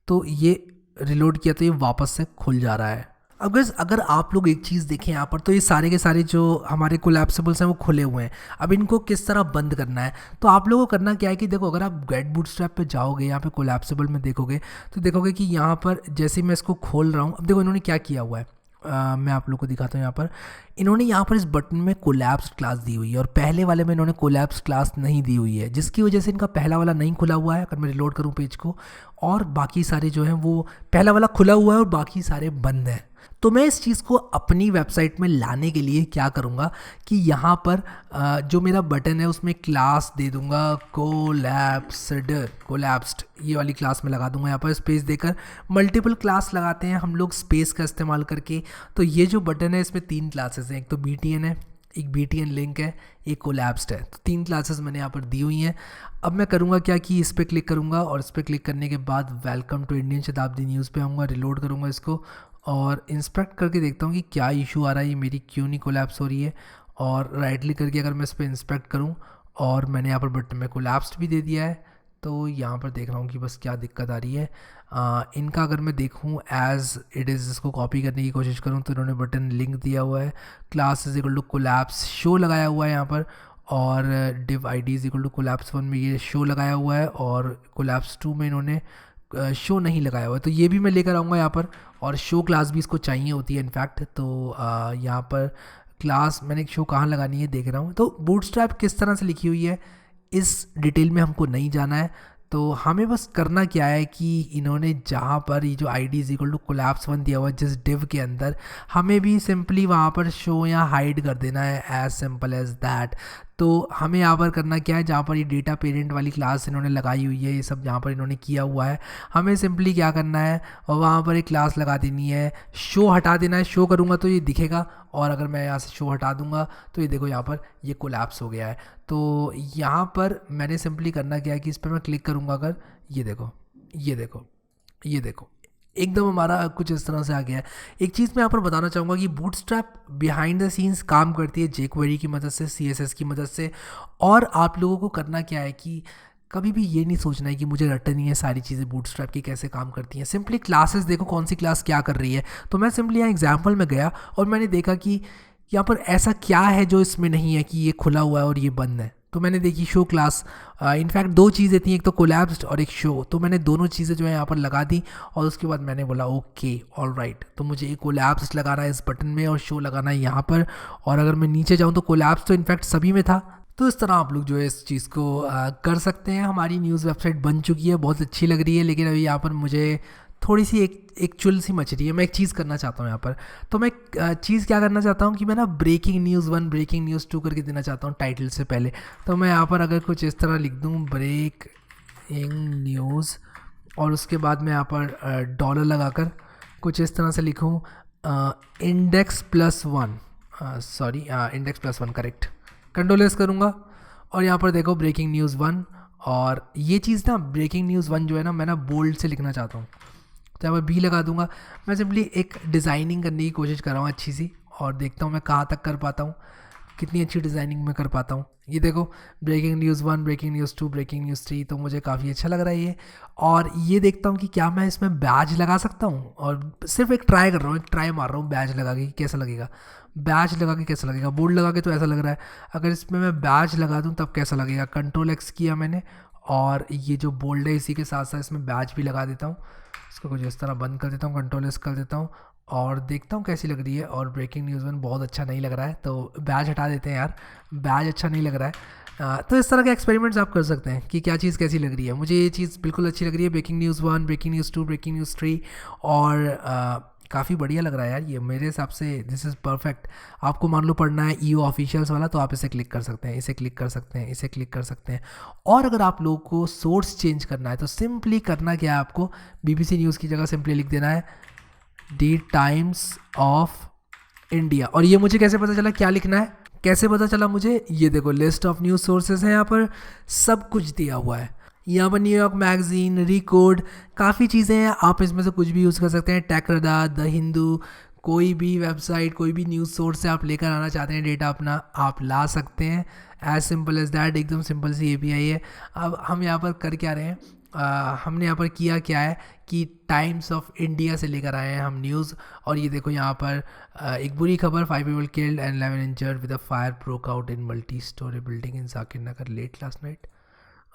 तो ये रिलोड किया तो ये वापस से खुल जा रहा है। अगर आप लोग एक चीज़ देखें यहाँ पर, तो ये सारे के सारे जो हमारे कोलैप्सिबल्स हैं वो खुले हुए हैं। अब इनको किस तरह बंद करना है, तो आप लोगों को करना क्या है कि देखो, अगर आप गेट बूटस्ट्रैप पे जाओगे, यहाँ पे कोलैप्सिबल में देखोगे तो देखोगे कि यहाँ पर जैसे मैं इसको खोल रहा हूँ, अब देखो इन्होंने क्या किया हुआ है, मैं आप लोग को दिखाता हूँ। यहाँ पर इन्होंने यहाँ पर इस बटन में कोलैप्स क्लास दी हुई है, और पहले वाले में इन्होंने कोलैप्स क्लास नहीं दी हुई है, जिसकी वजह से इनका पहला वाला नहीं खुला हुआ है। अगर मैं रिलोड करूँ पेज को, और बाकी सारे जो हैं वो पहला वाला खुला हुआ है और बाकी सारे बंद हैं। तो मैं इस चीज़ को अपनी वेबसाइट में लाने के लिए क्या करूँगा कि यहाँ पर जो मेरा बटन है उसमें क्लास दे दूँगा कोलैप्स्ड, ये वाली क्लास में लगा दूँगा। यहाँ पर स्पेस देकर मल्टीपल क्लास लगाते हैं हम लोग स्पेस का इस्तेमाल करके। तो ये जो बटन है इसमें 3 क्लासेस हैं, एक तो BTN है, एक BTN लिंक है, एक कोलैप्स्ड है। तो 3 क्लासेस मैंने यहाँ पर दी हुई हैं। अब मैं करूँगा क्या कि इस पर क्लिक करूँगा, और इस पर क्लिक करने के बाद वेलकम टू इंडियन शताब्दी न्यूज़ पे आऊँगा, रिलोड करूँगा इसको और इंस्पेक्ट करके देखता हूँ कि क्या इशू आ रहा है, ये मेरी क्यों नहीं कोलैप्स हो रही है। और राइट क्लिक करके अगर मैं इस पर इंस्पेक्ट करूँ, और मैंने यहाँ पर बटन में कोलैप्स्ड भी दे दिया है, तो यहाँ पर देख रहा हूँ कि बस क्या दिक्कत आ रही है। इनका अगर मैं देखूँ एज इट इज़, इसको कॉपी करने की कोशिश करूँ तो इन्होंने बटन लिंक दिया हुआ है, class is equal to collapse show लगाया हुआ है यहाँ पर, और div id is equal to collapse 1 में ये शो लगाया हुआ है, और कोलैप्स 2 में इन्होंने शो नहीं लगाया हुआ है। तो ये भी मैं लेकर आऊँगा यहाँ पर, और शो क्लास भी इसको चाहिए होती है इनफैक्ट। तो यहाँ पर क्लास मैंने एक शो कहाँ लगानी है देख रहा हूँ। तो बूटस्ट्रैप किस तरह से लिखी हुई है इस डिटेल में हमको नहीं जाना है। तो हमें बस करना क्या है कि इन्होंने जहाँ पर ये जो I D is equal to collapse 1 दिया हुआ है जिस डिव के अंदर, हमें भी सिंपली वहाँ पर शो या हाइड कर देना है, एज सिंपल एज दैट। तो हमें यहाँ पर करना क्या है, जहाँ पर ये डेटा पेरेंट वाली क्लास इन्होंने लगाई हुई है, ये सब जहाँ पर इन्होंने किया हुआ है, हमें सिंपली क्या करना है और वहाँ पर एक क्लास लगा देनी है, शो हटा देना है। शो करूँगा तो ये दिखेगा, और अगर मैं यहाँ से शो हटा दूँगा तो ये देखो यहाँ पर ये कोलैप्स हो गया है। तो यहाँ पर मैंने सिंपली करना क्या है कि इस पर मैं क्लिक करूँगा, अगर ये देखो ये देखो ये देखो एकदम हमारा कुछ इस तरह से आ गया है। एक चीज़ मैं यहाँ पर बताना चाहूँगा कि बूटस्ट्रैप बिहाइंड द सीन्स काम करती है jQuery की मदद से, CSS की मदद से। और आप लोगों को करना क्या है कि कभी भी ये नहीं सोचना है कि मुझे रटनी है सारी चीज़ें बूटस्ट्रैप की कैसे काम करती हैं। सिंपली क्लासेस देखो कौन सी क्लास क्या कर रही है। तो मैं सिंपली यहाँ एग्जाम्पल में गया और मैंने देखा कि यहाँ पर ऐसा क्या है जो इसमें नहीं है कि ये खुला हुआ है और ये बंद है। तो मैंने देखी शो क्लास, इनफैक्ट दो चीज़ें थी, एक तो कोलैप्स्ड और एक शो। तो मैंने दोनों चीज़ें जो है यहाँ पर लगा दी, और उसके बाद मैंने बोला ओके ऑलराइट, तो मुझे एक कोलैप्स्ड लगाना है इस बटन में और शो लगाना है यहाँ पर। और अगर मैं नीचे जाऊँ तो कोलैप्स तो इनफैक्ट सभी में था। तो इस तरह आप लोग जो है इस चीज़ को कर सकते हैं। हमारी न्यूज़ वेबसाइट बन चुकी है, बहुत अच्छी लग रही है, लेकिन अभी यहाँ पर मुझे थोड़ी सी एक चुल सी मच रही है। मैं एक चीज़ करना चाहता हूँ यहाँ पर। तो मैं चीज़ क्या करना चाहता हूँ कि मैं ना ब्रेकिंग न्यूज़ 1 ब्रेकिंग न्यूज़ 2 करके देना चाहता हूँ टाइटल से पहले। तो मैं यहाँ पर अगर कुछ इस तरह लिख दूँ ब्रेकिंग न्यूज़, और उसके बाद मैं यहाँ पर डॉलर लगाकर कुछ इस तरह से लिखूँ index plus 1, sorry index plus 1 correct, control S करूँगा और यहाँ पर देखो ब्रेकिंग न्यूज़ 1। और ये चीज़ ना ब्रेकिंग न्यूज़ 1 जो है ना, मैं ना बोल्ड से लिखना चाहता हूँ, तो यहाँ पर बी लगा दूंगा। मैं सिंपली एक डिज़ाइनिंग करने की कोशिश कर रहा हूँ अच्छी सी, और देखता हूँ मैं कहाँ तक कर पाता हूँ, कितनी अच्छी डिज़ाइनिंग मैं कर पाता हूँ। ये देखो breaking news 1 breaking news 2 breaking news 3, तो मुझे काफ़ी अच्छा लग रहा है ये। और ये देखता हूँ कि क्या मैं इसमें बैज लगा सकता हूँ, और सिर्फ एक ट्राई कर रहा हूँ, एक ट्राई मार रहा हूँ बैज लगा के कैसा लगेगा, बैच लगा के कैसा लगेगा। बोल्ड लगा के तो ऐसा लग रहा है, अगर इसमें मैं बैच लगा दूँ तब कैसा लगेगा। कंट्रोल एक्स किया मैंने, और ये जो बोल्ड है इसी के साथ साथ इसमें बैच भी लगा देता हूँ। इसको कुछ इस तरह बंद कर देता हूँ, कंट्रोल एस कर देता हूँ, और देखता हूँ कैसी लग रही है। और ब्रेकिंग न्यूज़ 1 बहुत अच्छा नहीं लग रहा है, तो बैच हटा देते हैं यार, बैच अच्छा नहीं लग रहा है। तो इस तरह के एक्सपेरिमेंट्स आप कर सकते हैं कि क्या चीज़ कैसी लग रही है। मुझे ये चीज़ बिल्कुल अच्छी लग रही है, breaking news 1 breaking news 2 breaking news 3, और काफ़ी बढ़िया लग रहा है यार ये मेरे हिसाब से। This is perfect. आपको मान लो पढ़ना है ईओ ऑफिशियल्स वाला, तो आप इसे क्लिक कर सकते हैं, इसे क्लिक कर सकते हैं, इसे क्लिक कर सकते हैं। और अगर आप लोगों को सोर्स चेंज करना है तो सिंपली करना क्या है, आपको बीबीसी न्यूज़ की जगह सिंपली लिख देना है दी टाइम्स ऑफ इंडिया। और ये मुझे कैसे पता चला क्या लिखना है, कैसे पता चला मुझे, ये देखो लिस्ट ऑफ न्यूज़ सोर्सेज है, यहाँ पर सब कुछ दिया हुआ है। यहाँ पर न्यूयॉर्क मैगजीन, रिकॉर्ड, काफ़ी चीज़ें हैं, आप इसमें से कुछ भी यूज़ कर सकते हैं। टेकरदा, द हिंदू, कोई भी वेबसाइट, कोई भी न्यूज़ सोर्स से आप लेकर आना चाहते हैं डेटा अपना, आप ला सकते हैं। एज सिंपल एज दैट, एकदम सिंपल सी एपीआई है। अब हम यहाँ पर कर क्या रहे हैं, हमने यहाँ पर किया क्या है कि टाइम्स ऑफ इंडिया से लेकर आए हैं हम न्यूज़। और ये देखो यहाँ पर एक बुरी खबर, 5 people killed and 11 injured with a fire broke out in multi-story building in Zakir Nagar late last night।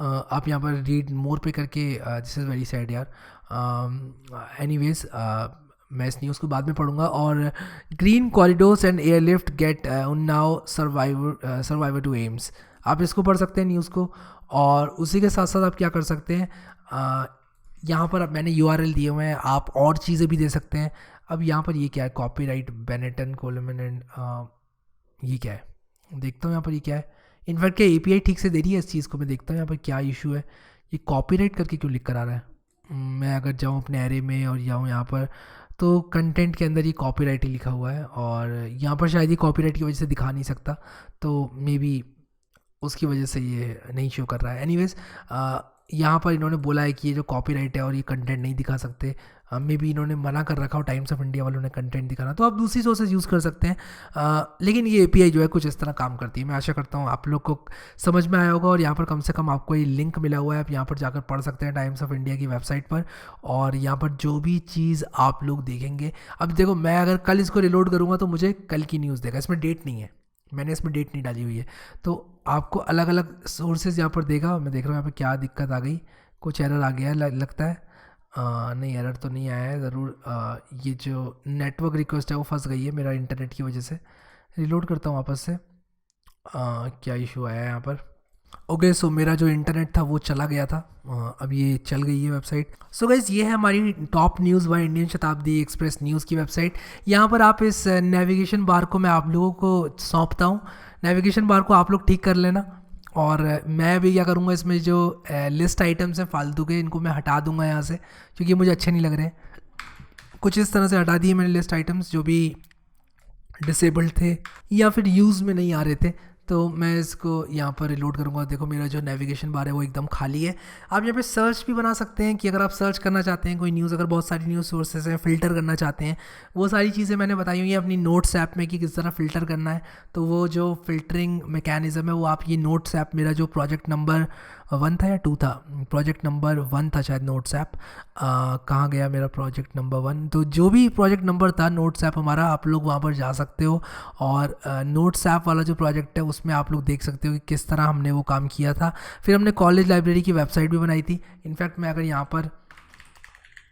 आप यहाँ पर रीड मोर पे करके, दिस इज़ वेरी सैड यार। एनीवेज मैं इस न्यूज़ को बाद में पढ़ूंगा। और green corridors and airlift get Unnao survivor to AIIMS, आप इसको पढ़ सकते हैं न्यूज़ को। और उसी के साथ साथ आप क्या कर सकते हैं, यहाँ पर अब मैंने URL दिए हुए हैं, आप और चीज़ें भी दे सकते हैं। अब यहाँ पर ये क्या है, कॉपीराइट बेनेटन कोलमन एंड, ये क्या है, देखता हूँ यहाँ पर ये क्या है। इनफैक्ट क्या API ठीक से दे रही है इस चीज़ को, मैं देखता हूँ यहाँ पर क्या इशू है, ये कॉपीराइट करके क्यों लिख कर आ रहा है। मैं अगर जाऊँ अपने एरे में और जाऊँ यहाँ पर, तो कंटेंट के अंदर ये कॉपीराइट ही लिखा हुआ है, और यहाँ पर शायद ये कॉपीराइट की वजह से दिखा नहीं सकता, तो मे बी उसकी वजह से ये नहीं शो कर रहा है। एनीवेज यहाँ पर इन्होंने बोला है कि ये जो कॉपीराइट है और ये कंटेंट नहीं दिखा सकते, मे बी इन्होंने मना कर रखा हो टाइम्स ऑफ इंडिया वालों ने कंटेंट दिखाना, तो आप दूसरी सोर्सेज यूज़ कर सकते हैं। लेकिन ये API जो है कुछ इस तरह काम करती है। मैं आशा करता हूँ आप लोग को समझ में आया होगा, और यहाँ पर कम से कम आपको ये लिंक मिला हुआ है, आप यहाँ पर जाकर पढ़ सकते हैं टाइम्स ऑफ इंडिया की वेबसाइट पर। और यहाँ पर जो भी चीज़ आप लोग देखेंगे, अब देखो मैं अगर कल इसको रिलोड करूँगा तो मुझे कल की न्यूज़ देगा, इसमें डेट नहीं है, मैंने इसमें डेट नहीं डाली हुई है, तो आपको अलग अलग सोर्सेज यहाँ पर देगा। मैं देख रहा हूँ यहाँ पर क्या दिक्कत आ गई, कुछ एरर आ गया है लगता है। नहीं, एरर तो नहीं आया है ज़रूर। ये जो नेटवर्क रिक्वेस्ट है वो फंस गई है मेरा इंटरनेट की वजह से। रिलोड करता हूँ वापस से। क्या इशू आया है यहाँ पर। ओके, सो मेरा जो इंटरनेट था वो चला गया था, अब ये चल गई है वेबसाइट। सो गाइज़, ये है हमारी टॉप न्यूज़ बाय इंडियन शताब्दी एक्सप्रेस न्यूज़ की वेबसाइट। यहाँ पर आप इस नेविगेशन बार को मैं आप लोगों को सौंपता हूँ। नेविगेशन बार को आप लोग ठीक कर लेना, और मैं भी क्या करूँगा, इसमें जो लिस्ट आइटम्स हैं फालतू के, इनको मैं हटा दूंगा यहाँ से, क्योंकि मुझे अच्छे नहीं लग रहे हैं। कुछ इस तरह से हटा दिए मैंने लिस्ट आइटम्स जो भी डिसेबल्ड थे या फिर यूज़ में नहीं आ रहे थे। तो मैं इसको यहाँ पर रिलोड करूँगा। देखो मेरा जो नेविगेशन बार है वो एकदम खाली है। आप यहाँ पे सर्च भी बना सकते हैं कि अगर आप सर्च करना चाहते हैं कोई न्यूज़, अगर बहुत सारी न्यूज़ सोर्सेज हैं, फ़िल्टर करना चाहते हैं, वो सारी चीज़ें मैंने बताई हुई हैं अपनी नोट्स ऐप में कि किस तरह फ़िल्टर करना है। तो वो जो फ़िल्टरिंग मैकेनिज़्म है वो आप ये नोट्स ऐप, मेरा जो प्रोजेक्ट नंबर 1 था या 2 था, प्रोजेक्ट नंबर 1 था शायद नोट्स ऐप। कहाँ गया मेरा प्रोजेक्ट नंबर 1, तो जो भी प्रोजेक्ट नंबर था नोट्स ऐप हमारा, आप लोग वहाँ पर जा सकते हो। और नोट्स ऐप वाला जो प्रोजेक्ट है उसमें आप लोग देख सकते हो कि किस तरह हमने वो काम किया था। फिर हमने कॉलेज लाइब्रेरी की वेबसाइट भी बनाई थी। इनफैक्ट मैं अगर यहाँ पर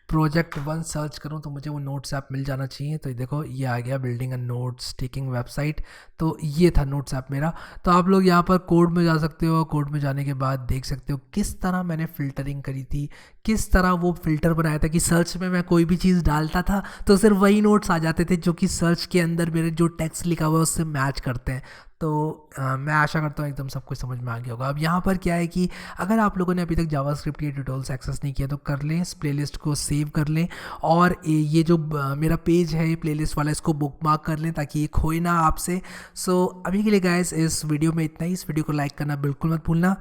प्रोजेक्ट 1 सर्च करूँ तो मुझे वो नोट्स ऐप मिल जाना चाहिए। तो देखो ये आ गया, बिल्डिंग अ नोट्स टेकिंग वेबसाइट। तो ये था नोट्स ऐप मेरा। तो आप लोग यहाँ पर कोड में जा सकते हो, कोड में जाने के बाद देख सकते हो किस तरह मैंने फ़िल्टरिंग करी थी, किस तरह वो फ़िल्टर बनाया था कि सर्च में मैं कोई भी चीज़ डालता था तो सिर्फ वही नोट्स आ जाते थे जो कि सर्च के अंदर मेरे जो टेक्स्ट लिखा हुआ है उससे मैच करते हैं। तो मैं आशा करता हूँ एकदम सब कुछ समझ में आ गया होगा। अब यहाँ पर क्या है कि अगर आप लोगों ने अभी तक जावास्क्रिप्ट के ट्यूटोरियल्स एक्सेस नहीं किया तो कर लें, इस प्लेलिस्ट को सेव कर लें, और ये जो मेरा पेज है ये प्लेलिस्ट वाला, इसको बुकमार्क कर लें ताकि ये खोए ना आपसे। सो अभी के लिए गाइस इस वीडियो में इतना ही। इस वीडियो को लाइक करना बिल्कुल मत भूलना।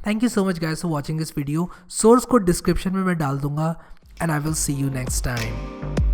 Thank you so much guys for watching this video. Source code description में मैं डाल दूंगा, and I will see you next time.